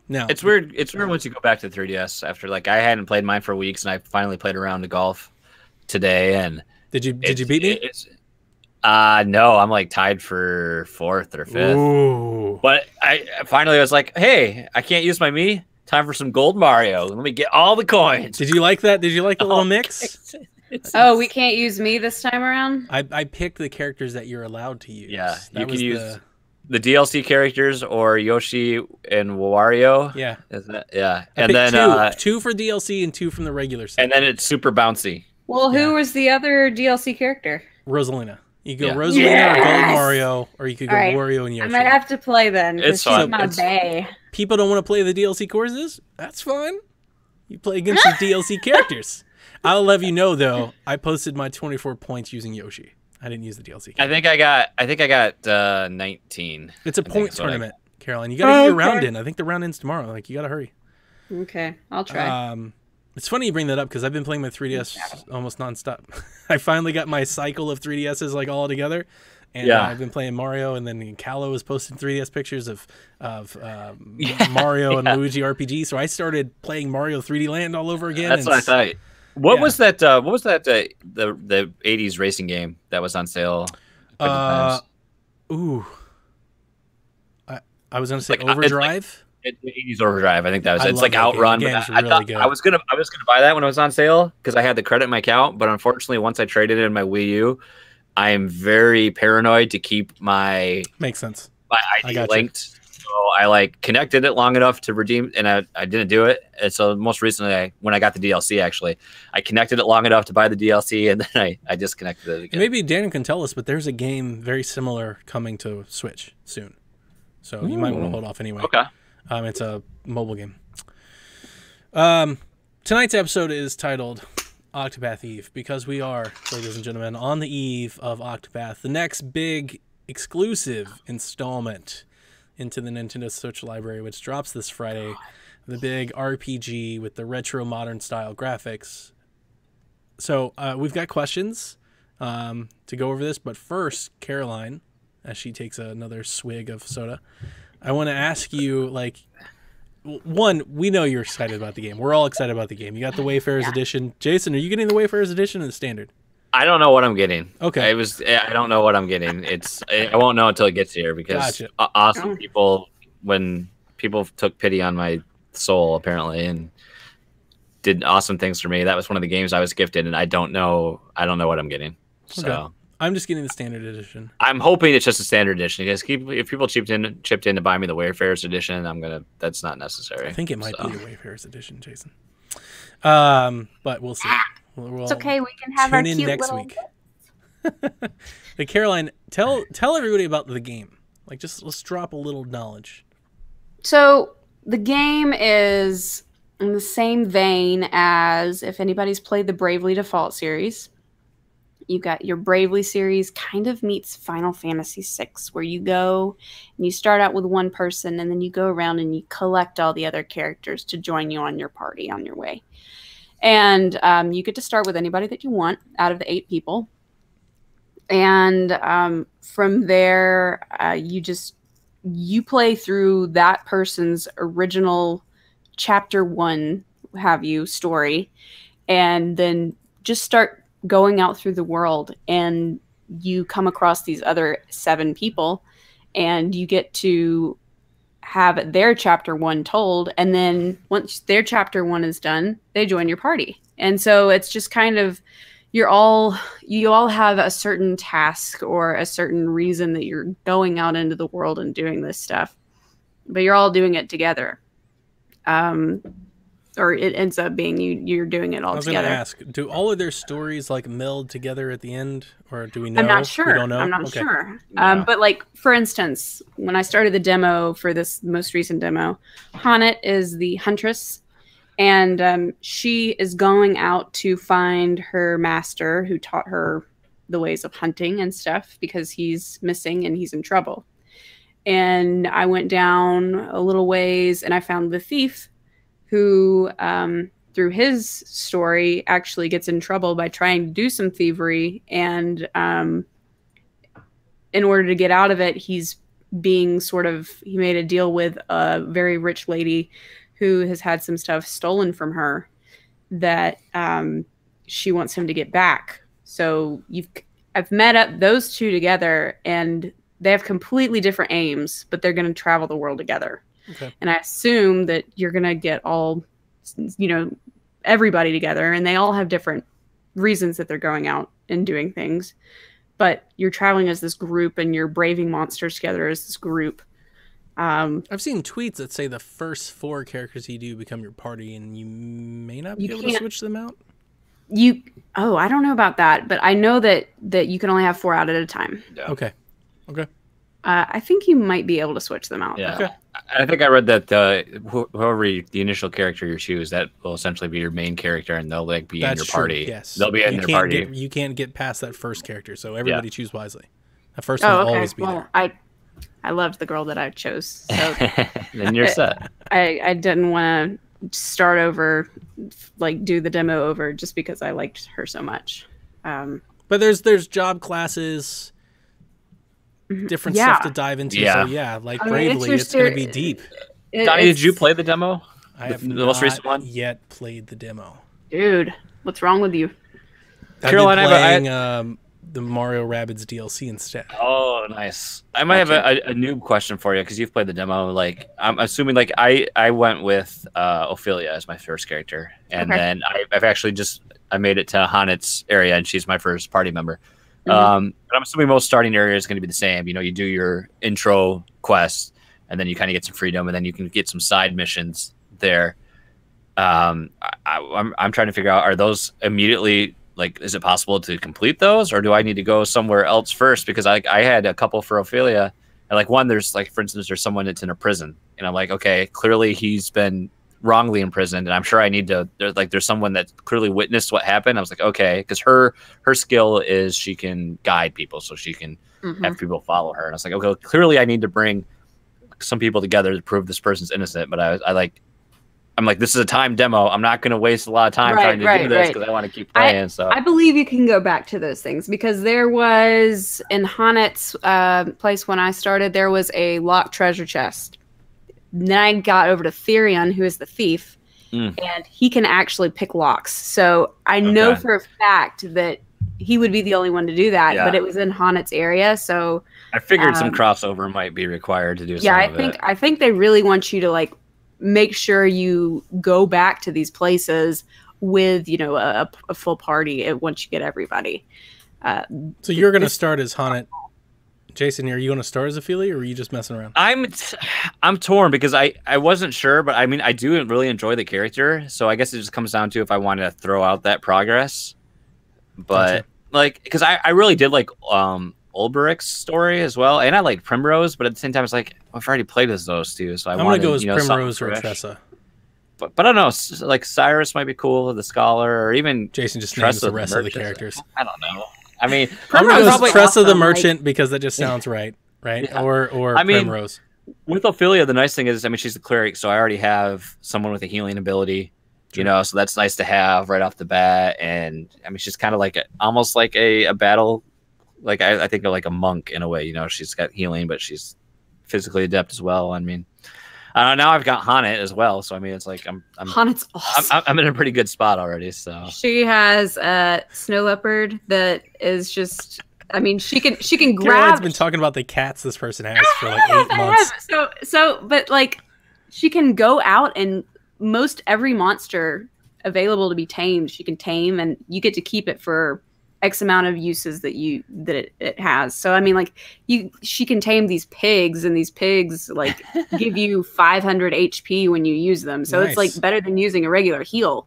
Now It's weird. It's weird once you go back to 3DS after like I hadn't played mine for weeks, and I finally played around to golf today. And did you beat me? No, I'm like tied for 4th or 5th. Ooh. But I finally was like, hey, I can't use my Mii. Time for some gold Mario. Let me get all the coins. Did you like that? Did you like the little mix? Oh, we can't use me this time around? I picked the characters that you're allowed to use. Yeah, That you can was use the DLC characters or Yoshi and Wario. Yeah. Isn't it? Yeah. I And picked then two for DLC and 2 from the regular set. and then it's super bouncy. Well, Yeah. who was the other DLC character? Rosalina. You go Yeah. Rosalina or Gold Yes! Mario, or you could go All right. Wario and I Yoshi. might have to play then because It's she's fun. my It's- bae. People don't want to play the DLC courses. That's fine. You play against the DLC characters. I'll let you know though. I posted my 24 points using Yoshi. I didn't use the DLC. I think I got 19. It's a I think point that's what I tournament, Caroline. You gotta get your round Okay. in. I think the round ends tomorrow. Like you gotta hurry. Okay, I'll try. It's funny you bring that up because I've been playing my 3DS almost nonstop. I finally got my cycle of 3DSs like all together, and Yeah. I've been playing Mario. And then Callo was posting 3DS pictures of Mario and Luigi RPG. So I started playing Mario 3D Land all over again. That's and what I thought. What Yeah. was that? What was that? The 80s racing game that was on sale. a couple times? Ooh, I was gonna say Like, it's like- Overdrive. The 80s Overdrive. I think that was. I It's love like that game. Outrun. The But game's I really thought good. I was gonna buy that when it was on sale because I had the credit in my account. But unfortunately, once I traded in my Wii U, I am very paranoid to keep my Makes sense. my I ID gotcha. linked. So I like connected it long enough to redeem, and I didn't do it. And so most recently, when I got the DLC, actually, I connected it long enough to buy the DLC, and then I disconnected it again. Maybe Dan can tell us, but there's a game very similar coming to Switch soon. So you might want to hold off anyway. Okay. It's a mobile game. Tonight's episode is titled Octopath Eve because we are, ladies and gentlemen, on the eve of Octopath, the next big exclusive installment into the Nintendo Switch library, which drops this Friday. The big RPG with the retro modern style graphics. So we've got questions to go over this, but first, Caroline, as she takes another swig of soda, I want to ask you, like, one, we know you're excited about the game. We're all excited about the game. You got the Wayfarers Edition. Jason, are you getting the Wayfarers Edition or the standard? I don't know what I'm getting. Okay. I don't know what I'm getting. I won't know until it gets here because Gotcha. awesome people, when people took pity on my soul apparently and did awesome things for me. That was one of the games I was gifted, and I don't know what I'm getting. So Okay. I'm just getting the standard edition. I'm hoping it's just a standard edition because if people chipped in to buy me the Wayfarers edition, that's not necessary. I think it might be the Wayfarers Edition, Jason. But we'll see. We'll It's okay. We can have our tune in cute next little. week. Hey, Caroline, tell everybody about the game. Like, just let's drop a little knowledge. So the game is in the same vein as if anybody's played the Bravely Default series. You've got your Bravely series kind of meets Final Fantasy VI, where you go and you start out with one person and then you go around and you collect all the other characters to join you on your party on your way. And you get to start with anybody that you want out of the 8 people. And from there, you play through that person's original chapter 1, story, and then just start going out through the world, and you come across these other 7 people, and you get to have their chapter 1 told, and then once their chapter 1 is done, they join your party. And so it's just kind of you all have a certain task or a certain reason that you're going out into the world and doing this stuff, but you're all doing it together. Or it ends up being you're doing it all I was together. going to ask, do all of their stories like meld together at the end, or do we know? I'm not sure. We don't know. I'm not Okay. sure. No. But like, for instance, when I started the demo for this most recent demo, Hanet is the huntress, and she is going out to find her master who taught her the ways of hunting and stuff because he's missing and he's in trouble. And I went down a little ways and I found the thief who, through his story, actually gets in trouble by trying to do some thievery. And in order to get out of it, he made a deal with a very rich lady who has had some stuff stolen from her that she wants him to get back. So I've met up those two together, and they have completely different aims, but they're going to travel the world together. Okay. And I assume that you're going to get all, everybody together, and they all have different reasons that they're going out and doing things. But you're traveling as this group, and you're braving monsters together as this group. I've seen tweets that say the first 4 characters you do become your party, and you may not be able to switch them out. You I don't know about that, but I know that you can only have 4 out at a time. Yeah. Okay. I think you might be able to switch them out. Yeah. Though. Okay. I think I read that whoever the initial character you choose, that will essentially be your main character, and they'll like be in your party. Yes. They'll be in their party. You can't get past that first character, so everybody choose wisely. That first Oh, one will okay. always be Well, there. I loved the girl that I chose. So Then you're set. I didn't want to start over, like do the demo over just because I liked her so much. But there's job classes, different Yeah. stuff to dive into. Yeah. So yeah, like I mean, Bravely, it's it's your going to be deep. Donnie, did you play the demo? I have the not most recent one? yet played the demo. Dude, what's wrong with you? Caroline, I've been I- playing the Mario Rabbids DLC instead. Oh, nice. I might have a new question for you because you've played the demo. Like, I'm assuming, like, I went with Ophelia as my first character, and Okay. then I've actually I made it to Hanet's area, and she's my first party member. But I'm assuming most starting area is going to be the same. You know, you do your intro quest, and then you kind of get some freedom, and then you can get some side missions there. I'm trying to figure out, are those immediately, like, is it possible to complete those, or do I need to go somewhere else first? Because I had a couple for Ophelia, and like one, there's like, for instance, there's someone that's in a prison, and I'm like, okay, clearly he's been wrongly imprisoned, and I'm sure I need to. There's someone that clearly witnessed what happened. I was like, okay, because her skill is she can guide people, so she can have people follow her, and I was like, okay, clearly I need to bring some people together to prove this person's innocent. But I'm like, this is a time demo. I'm not going to waste a lot of time trying to do this because I want to keep playing. So I believe you can go back to those things because there was in Hanet's place when I started, there was a locked treasure chest. Then I got over to Therion, who is the thief, and he can actually pick locks. So I know for a fact that he would be the only one to do that, but it was in Hanet's area. So I figured some crossover might be required to do. I think they really want you to like make sure you go back to these places with, you know, a full party once you get everybody. So you're going to start as Hanet. Jason, are you going to start as Ophelia, or are you just messing around? I'm torn because I wasn't sure, but I mean, I do really enjoy the character. So I guess it just comes down to if I want to throw out that progress. But like, because I really did like Ulbricht's story as well, and I like Primrose, but at the same time, it's like I've already played as those two, so I'm gonna go as Primrose or Tressa. But I don't know, like Cyrus might be cool, the Scholar, or even Jason just Tressa names the rest of the characters. I don't know. I mean, I'm gonna go as Tressa the Merchant like, because that just sounds right, Yeah. Or I mean, Primrose. With Ophelia, the nice thing is, I mean, she's a cleric, so I already have someone with a healing ability. You know, so that's nice to have right off the bat. And I mean, she's kind of like almost like a battle. Like I think of like a monk in a way. You know, she's got healing, but she's physically adept as well. I mean, now I've got Hanet as well. So I mean, it's like Hanet's awesome. I'm in a pretty good spot already. So she has a snow leopard that is just. I mean, she can grab. Caroline's been talking about the cats this person has for like 8 months. But like, she can go out and most every monster available to be tamed, she can tame, and you get to keep it for X amount of uses that it has. So I mean, like she can tame these pigs, and these pigs like give you 500 HP when you use them. So it's like better than using a regular heal.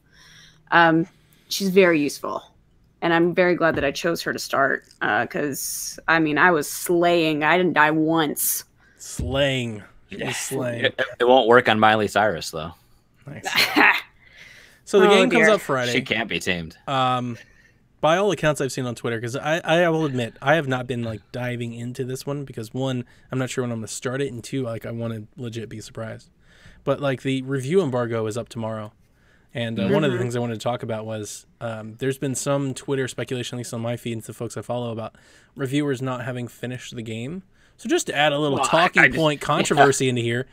She's very useful, and I'm very glad that I chose her to start because I mean I was slaying. I didn't die once. Slaying. it won't work on Miley Cyrus though. Nice. So the game comes out Friday. She can't be tamed. By all accounts I've seen on Twitter, because I will admit I have not been like diving into this one because one, I'm not sure when I'm going to start it, and two, like I want to legit be surprised. But like the review embargo is up tomorrow, and one of the things I wanted to talk about was there's been some Twitter speculation, at least on my feed and the folks I follow, about reviewers not having finished the game. So just to add a little talking point controversy into here.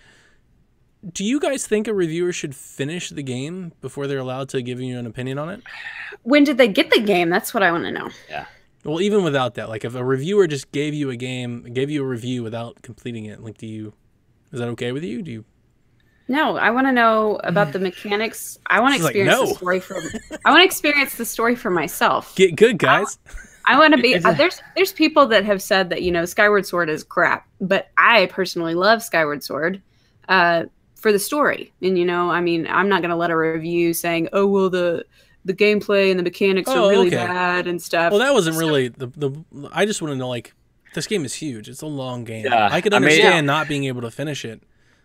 Do you guys think a reviewer should finish the game before they're allowed to give you an opinion on it? When did they get the game? That's what I want to know. Yeah. Well, even without that, like if a reviewer just gave you a review without completing it, like is that okay with you? Do you? No, I want to know about the mechanics. I want to experience the story I want to experience the story for myself. Get good, guys. I want to be there's people that have said that, you know, Skyward Sword is crap, but I personally love Skyward Sword. For the story. And, you know, I mean, I'm not going to let a review saying, oh, well, the gameplay and the mechanics are really bad and stuff. Well, that wasn't really the. I just want to know, like, this game is huge. It's a long game. Yeah, I could understand not being able to finish it.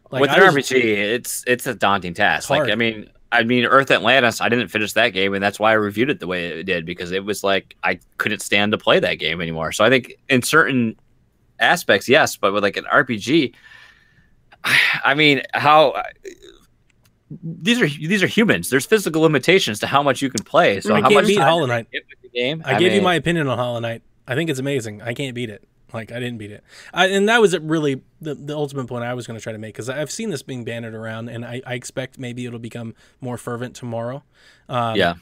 Like, with an RPG, it's a daunting task. Like, I mean, Earth Atlantis, I didn't finish that game, and that's why I reviewed it the way it did, because it was like I couldn't stand to play that game anymore. So I think in certain aspects, yes, but with like an RPG, I mean, how these are humans. There's physical limitations to how much you can play. So I how can't much beat time Hollow Knight. with the game? I gave you my opinion on Hollow Knight. I think it's amazing. I can't beat it. Like, I didn't beat it. And that was really the ultimate point I was going to try to make, because I've seen this being bandied around, and I expect maybe it'll become more fervent tomorrow. Yeah.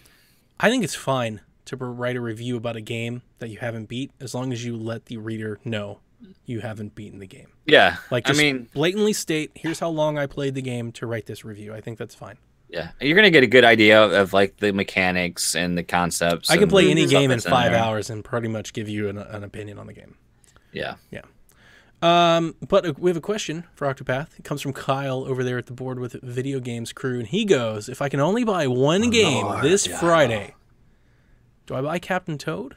I think it's fine to write a review about a game that you haven't beat, as long as you let the reader know you haven't beaten the game. Yeah. Like, just blatantly state, here's how long I played the game to write this review. I think that's fine. Yeah. You're going to get a good idea of like the mechanics and the concepts. I can play any game in 5 hours and pretty much give you an opinion on the game. Yeah. Yeah. But we have a question for Octopath. It comes from Kyle over there at the Board with Video Games crew, and he goes, if I can only buy one game this Friday, do I buy Captain Toad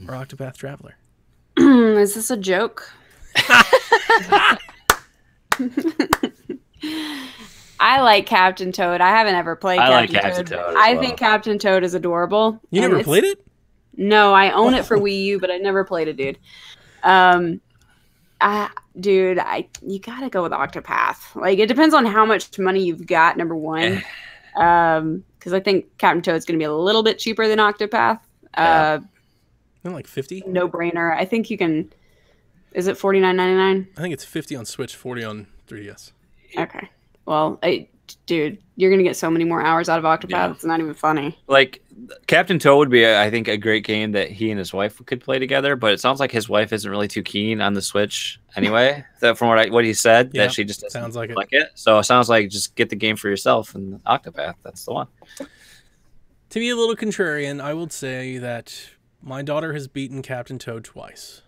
or Octopath Traveler? Is this a joke? I like Captain Toad. I haven't ever played Captain Toad. I think Captain Toad is adorable. You never played it? No, I own it for Wii U, but I never played it, dude. You gotta go with Octopath. Like, it depends on how much money you've got, number one. Because I think Captain Toad's gonna be a little bit cheaper than Octopath. Like 50? No brainer. I think you can. Is it $49.99? I think it's 50 on Switch, 40 on 3DS. Okay. Well, dude, you're gonna get so many more hours out of Octopath. Yeah. It's not even funny. Like, Captain Toad would be, I think, a great game that he and his wife could play together. But it sounds like his wife isn't really too keen on the Switch anyway. That from what he said, that she just doesn't like it. So it sounds like just get the game for yourself, and Octopath, that's the one. To be a little contrarian, I would say that my daughter has beaten Captain Toad twice.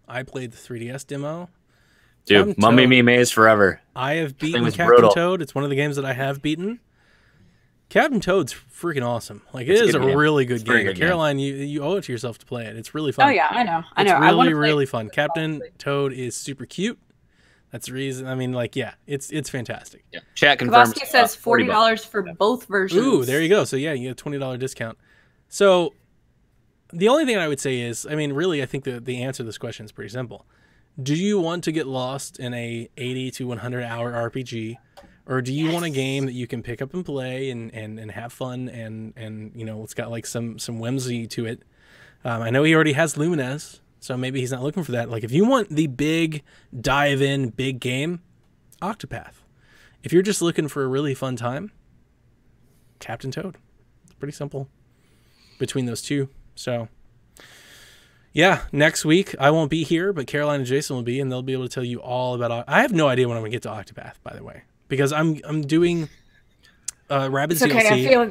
I played the 3DS demo. Dude, Mummy Me Maze forever. I have beaten Captain Toad. It's one of the games that I have beaten. Captain Toad's freaking awesome. Like, it is a really good game. Caroline, you owe it to yourself to play it. It's really fun. Oh, yeah, I know. It's really, really fun. Captain Toad is super cute. That's the reason. I mean, like, yeah, it's fantastic. Yeah. Chat confirms. Kowalski says $40 for both versions. Ooh, there you go. So, yeah, you get a $20 discount. So, the only thing I would say is, I mean, really, I think the answer to this question is pretty simple. Do you want to get lost in a 80 to 100 hour RPG, or do you want a game that you can pick up and play and have fun and you know, it's got like some whimsy to it? I know he already has Lumines, so maybe he's not looking for that. Like, if you want the big dive in big game, Octopath. If you're just looking for a really fun time, Captain Toad. It's pretty simple between those two. So yeah, next week I won't be here, but Caroline and Jason will be, and they'll be able to tell you all about. I have no idea when I'm gonna get to Octopath, by the way, because I'm doing Rabbids DLC. I feel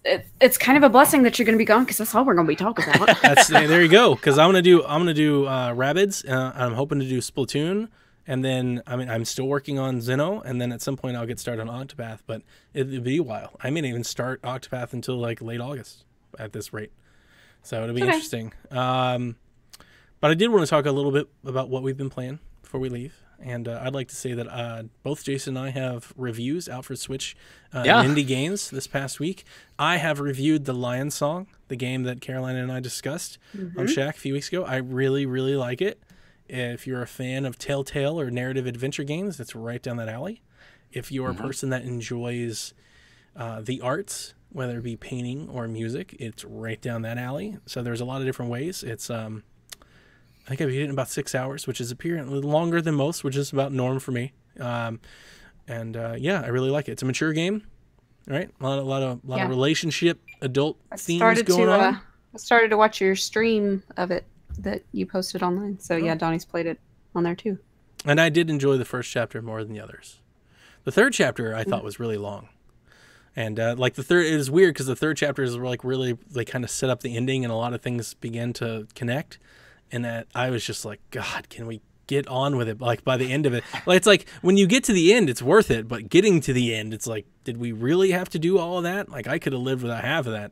like it's kind of a blessing that you're gonna be gone, because that's all we're gonna be talking about. There you go. Because I'm gonna do Rabbids. I'm hoping to do Splatoon, and then I'm still working on Xeno, and then at some point I'll get started on Octopath. But it'll be a while. I may not even start Octopath until like late August at this rate. So it'll be interesting. But I did want to talk a little bit about what we've been playing before we leave. And I'd like to say that both Jason and I have reviews out for Switch indie games this past week. I have reviewed The Lion Song, the game that Caroline and I discussed on Shack a few weeks ago. I really, really like it. If you're a fan of Telltale or narrative adventure games, that's right down that alley. If you're a person that enjoys the arts, whether it be painting or music, it's right down that alley. So there's a lot of different ways. It's I think I've beat it in about 6 hours, which is apparently longer than most, which is about norm for me. Yeah, I really like it. It's a mature game, right? A lot of relationship, adult themes going on. I started to watch your stream of it that you posted online. So yeah, Donnie's played it on there too. And I did enjoy the first chapter more than the others. The third chapter I thought was really long. And like the third, it was weird because the third chapter is like really, they kind of set up the ending and a lot of things began to connect. And that I was just like, God, can we get on with it. Like by the end of it, like it's like when you get to the end, it's worth it. But getting to the end, it's like, did we really have to do all of that? Like I could have lived without half of that.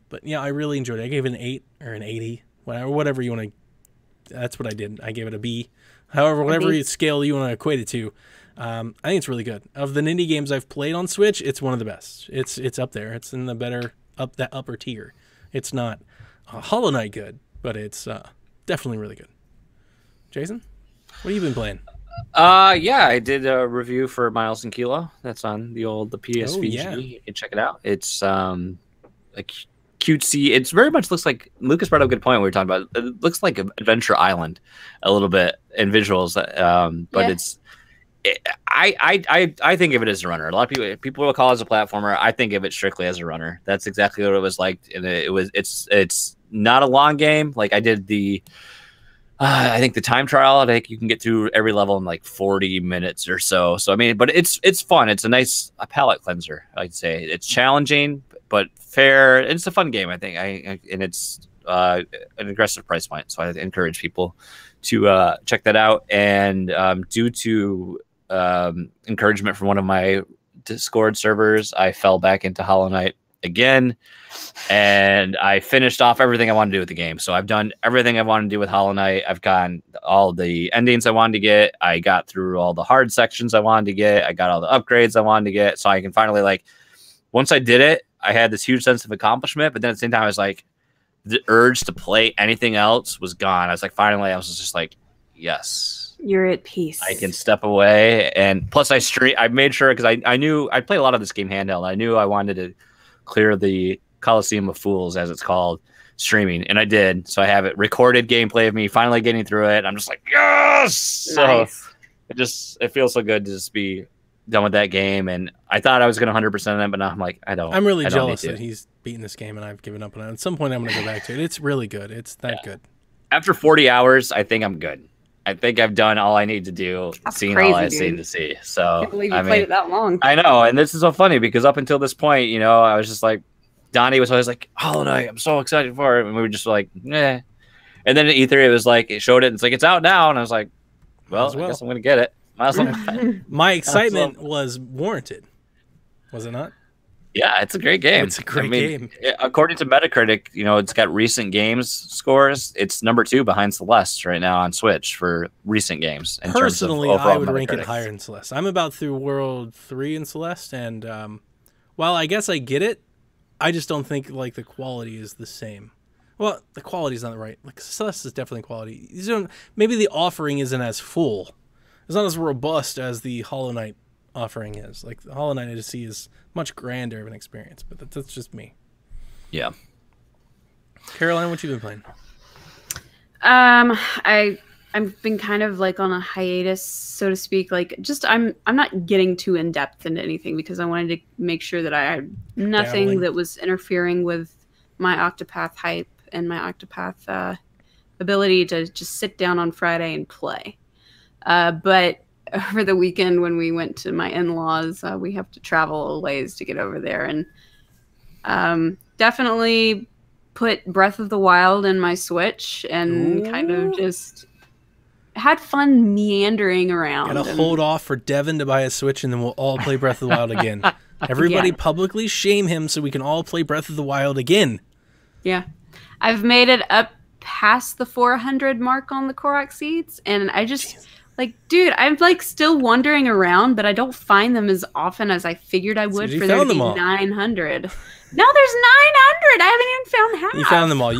But yeah, I really enjoyed it. I gave it an 8 or an 80, whatever you want to. That's what I did. I gave it a B. However, whatever scale you want to equate it to. I think it's really good. Of the indie games I've played on Switch, it's one of the best. It's up there. It's in the better that upper tier. It's not Hollow Knight good, but it's definitely really good. Jason, what have you been playing? Yeah, I did a review for Miles and Kilo. That's on the PSVG. Oh, yeah. You can check it out. It's like cutesy. It's very much looks like Lucas brought up a good point. We were talking about it looks like Adventure Island a little bit in visuals, but it's. I think of it as a runner. A lot of people will call it as a platformer. I think of it strictly as a runner. That's exactly what it was like. And it's not a long game. Like I did I think the time trial. I think you can get through every level in like 40 minutes or so. So I mean, but it's fun. It's a palate cleanser. I'd say it's challenging but fair. It's a fun game. I think. And it's an aggressive price point. So I encourage people to check that out. And due to encouragement from one of my Discord servers, I fell back into Hollow Knight again, and I finished off everything I wanted to do with the game. So I've done everything I wanted to do with Hollow Knight. I've gotten all the endings I wanted to get. I got through all the hard sections I wanted to get. I got all the upgrades I wanted to get. So I can finally, like, once I did it, I had this huge sense of accomplishment, but then at the same time, I was like, the urge to play anything else was gone. I was like, finally, I was just like, yes. You're at peace. I can step away, and plus I made sure, because I knew I'd play a lot of this game handheld. I knew I wanted to clear the Coliseum of Fools, as it's called, streaming, and I did. So I have it recorded gameplay of me finally getting through it. I'm just like, yes. Nice. So it feels so good to just be done with that game. And I thought I was going to 100% it, but now I'm like, I'm really jealous that he's beaten this game, and I've given up on it. At some point, I'm going to go back to it. It's really good. It's that good. After 40 hours, I think I'm good. I think I've done all I need to do, seen all I need to see. So I can't believe you played it that long. I know, and this is so funny because up until this point, you know, I was just like, Donnie was always like, "Hollow Knight, I'm so excited for it," and we were just like, "Eh." And then at E3, it was like it showed it, and it's like it's out now, and I was like, "Well, I guess I'm gonna get it." My excitement was warranted, was it not? Yeah, it's a great game. It's a great game. According to Metacritic, you know, it's got recent games scores. It's number 2 behind Celeste right now on Switch for recent games. Personally, I would rank it higher than Celeste. I'm about through World 3 in Celeste, and while I guess I get it, I just don't think like the quality is the same. Well, the quality is not right. Like Celeste is definitely quality. Maybe the offering isn't as full. It's not as robust as the Hollow Knight offering is. Like the Hollow Knight Odyssey is much grander of an experience, but that's just me. Yeah. Caroline, what you been playing? I've been kind of like on a hiatus, so to speak. Like just I'm not getting too in depth into anything because I wanted to make sure that I had nothing that was interfering with my Octopath hype and my Octopath ability to just sit down on Friday and play. But over the weekend when we went to my in-laws, we have to travel a ways to get over there, and definitely put Breath of the Wild in my Switch and kind of just had fun meandering around. Gotta hold off for Devin to buy a Switch, and then we'll all play Breath of the Wild again. Everybody publicly shame him so we can all play Breath of the Wild again. Yeah. I've made it up past the 400 mark on the Korok seeds, and I just... Like, dude, I'm like still wandering around, but I don't find them as often as I figured I would for there to be 900. No, there's 900. I haven't even found half. You found them all. You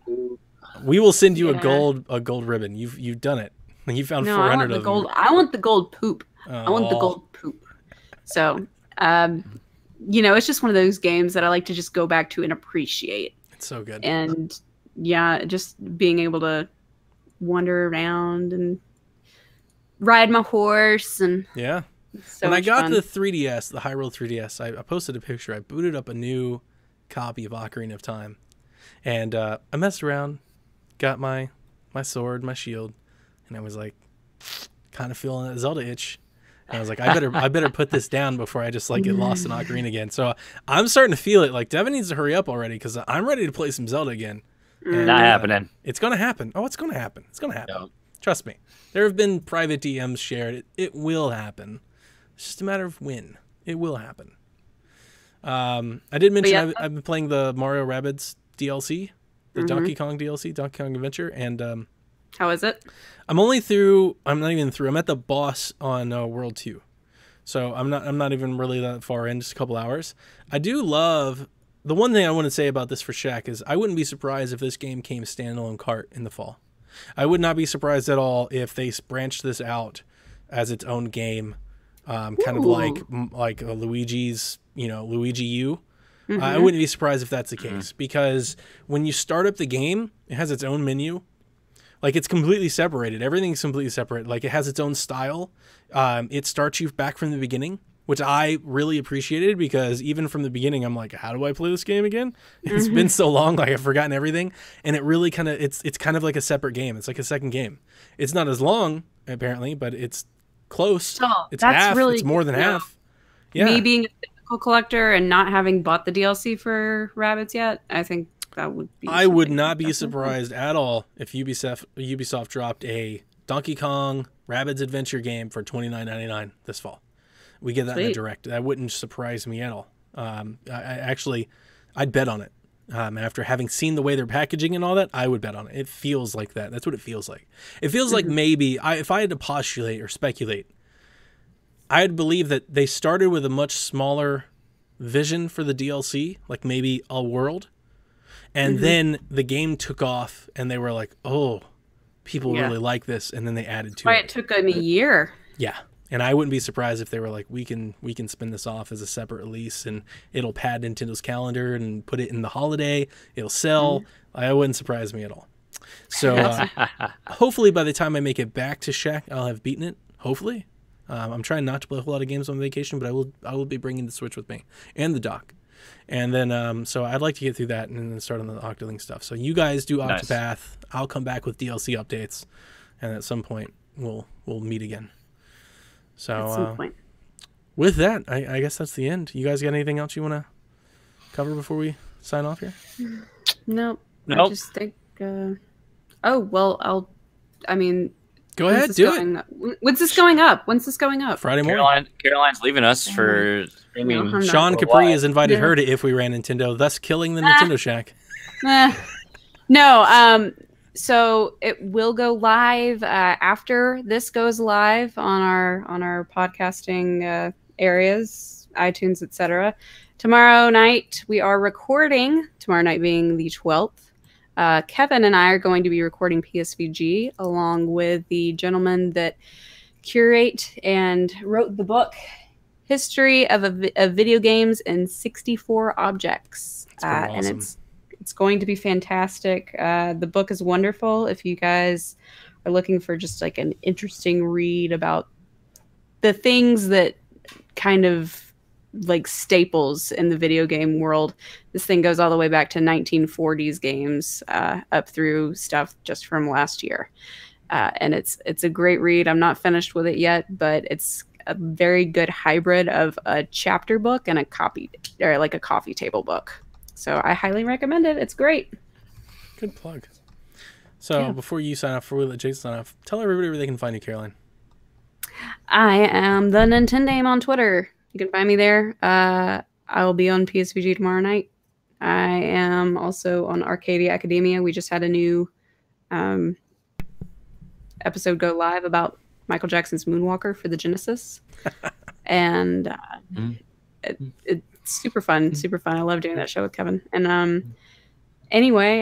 win. We will send you a gold ribbon. You've done it. You found 400 of them. I want the gold poop. I want the gold poop. So, you know, it's just one of those games that I like to just go back to and appreciate. It's so good. And yeah, just being able to wander around and ride my horse and when I got the 3DS, the Hyrule 3DS, I posted a picture. I booted up a new copy of Ocarina of Time, and I messed around, got my sword, my shield, and I was like, kind of feeling that Zelda itch. And I was like, I better put this down before I just like get lost in Ocarina again. So I'm starting to feel it. Like Devin needs to hurry up already because I'm ready to play some Zelda again. And, not happening. It's gonna happen. Oh, it's gonna happen. It's gonna happen. No. Trust me. There have been private DMs shared. It will happen. It's just a matter of when. It will happen. I did mention I've been playing the Mario Rabbids DLC, the Donkey Kong DLC, Donkey Kong Adventure, and how is it? I'm not even through. I'm at the boss on World 2. So I'm not even really that far in, just a couple hours. I do love the one thing I want to say about this for Shaq is I wouldn't be surprised if this game came standalone cart in the fall. I would not be surprised at all if they branched this out as its own game, kind of like a Luigi's, Luigi U. I wouldn't be surprised if that's the case because when you start up the game, it has its own menu. Like it's completely separated. Everything's completely separate. Like it has its own style. It starts you back from the beginning, which I really appreciated because even from the beginning, I'm like, how do I play this game again? It's been so long, like I've forgotten everything. And it really kind of, it's kind of like a separate game. It's like a second game. It's not as long apparently, but it's close. So, it's half. Really it's more than half. Yeah. Me being a physical collector and not having bought the DLC for Rabbids yet, I think that would be. I would not be surprised at all if Ubisoft dropped a Donkey Kong Rabbids Adventure game for $29.99 this fall. We get that in a direct. That wouldn't surprise me at all. I'd bet on it. After having seen the way they're packaging and all that, I would bet on it. It feels like that. That's what it feels like. It feels like maybe, if I had to postulate or speculate, I'd believe that they started with a much smaller vision for the DLC, like maybe a world. And then the game took off and they were like, oh, people really like this. And then they added to it. It took them a year. Yeah. And I wouldn't be surprised if they were like, we can spin this off as a separate release and it'll pad Nintendo's calendar and put it in the holiday. It'll sell. It wouldn't surprise me at all. So hopefully by the time I make it back to Shaq, I'll have beaten it. Hopefully. I'm trying not to play a whole lot of games on vacation, but I will be bringing the Switch with me and the dock. And then, so I'd like to get through that and then start on the Octolink stuff. So you guys do Octopath. Nice. I'll come back with DLC updates, and at some point we'll meet again. So at some point. With that, I guess that's the end. You guys got anything else you want to cover before we sign off here? Nope. I just think. Go ahead, do it. When's this going up? Friday morning. Caroline's leaving us for streaming. Sean Capri has invited her to If We Ran Nintendo, thus killing the Nintendo Shack. No. So it will go live after this goes live on our podcasting areas, iTunes, etc. Tomorrow night we are recording. Tomorrow night being the 12th. Kevin and I are going to be recording PSVG along with the gentleman that curate and wrote the book History of Video Games in 64 Objects. Awesome. And it's going to be fantastic. The book is wonderful. If you guys are looking for just like an interesting read about the things that kind of like staples in the video game world, this thing goes all the way back to 1940s games up through stuff just from last year. And it's a great read. I'm not finished with it yet, but it's a very good hybrid of a chapter book and a coffee table book. So I highly recommend it. It's great. Good plug. So before you sign off, before we let Jason sign off, tell everybody where they can find you, Caroline. I am the Nintendame on Twitter. You can find me there. I will be on PSVG tomorrow night. I am also on Arcadia Academia. We just had a new episode go live about Michael Jackson's Moonwalker for the Genesis. And it's super fun. Super fun. I love doing that show with Kevin. And anyway,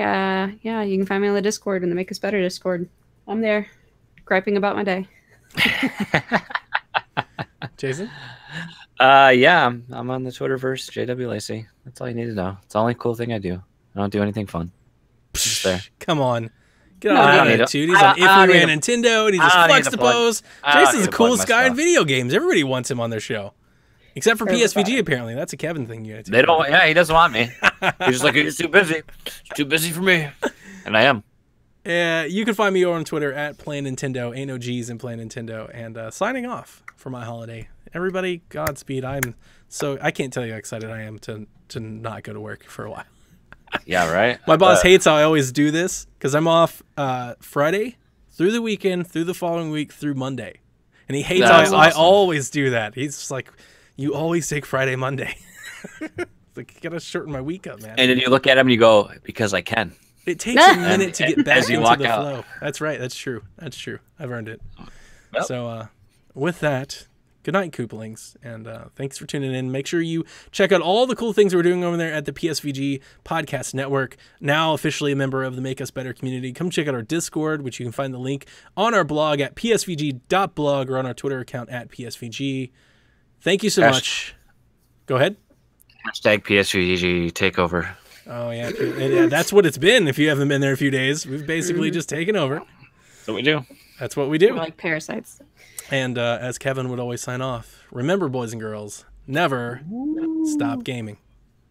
you can find me on the Discord and the Make Us Better Discord. I'm there griping about my day. Jason? I'm on the Twitterverse, JW Lacey. That's all you need to know. It's the only cool thing I do. I don't do anything fun. Just there. Come on. Get on that attitude. He's on If We Ran Nintendo, and he just flex the pose. Jason's the coolest guy in video games. Everybody wants him on their show. Except for PSVG, apparently. That's a Kevin thing. They don't. Yeah, he doesn't want me. He's just like, he's too busy. It's too busy for me. And I am. You can find me over on Twitter at Play Nintendo. Ain't no G's in Play Nintendo. And signing off for my holiday. Everybody, Godspeed. I can't tell you how excited I am to not go to work for a while. Yeah, right. My boss hates how I always do this because I'm off Friday through the weekend, through the following week, through Monday. And he hates That's I awesome. always do that. He's just like, you always take Friday, Monday. It's like, you gotta shorten my week up, man. And then you look at him and you go, because I can. It takes a minute to get back As you into walk the out. flow. That's right. That's true. That's true. I've earned it. Yep. So with that, good night, Koopalings. And thanks for tuning in. Make sure you check out all the cool things we're doing over there at the PSVG Podcast Network. Now officially a member of the Make Us Better community. Come check out our Discord, which you can find the link on our blog at psvg.blog or on our Twitter account at psvg. Thank you so much. Go ahead. Hashtag PSVG takeover. Oh, yeah. That's what it's been. If you haven't been there a few days, we've basically just taken over. That's what we do. That's what we do. We're like parasites. And as Kevin would always sign off, remember, boys and girls, never stop gaming.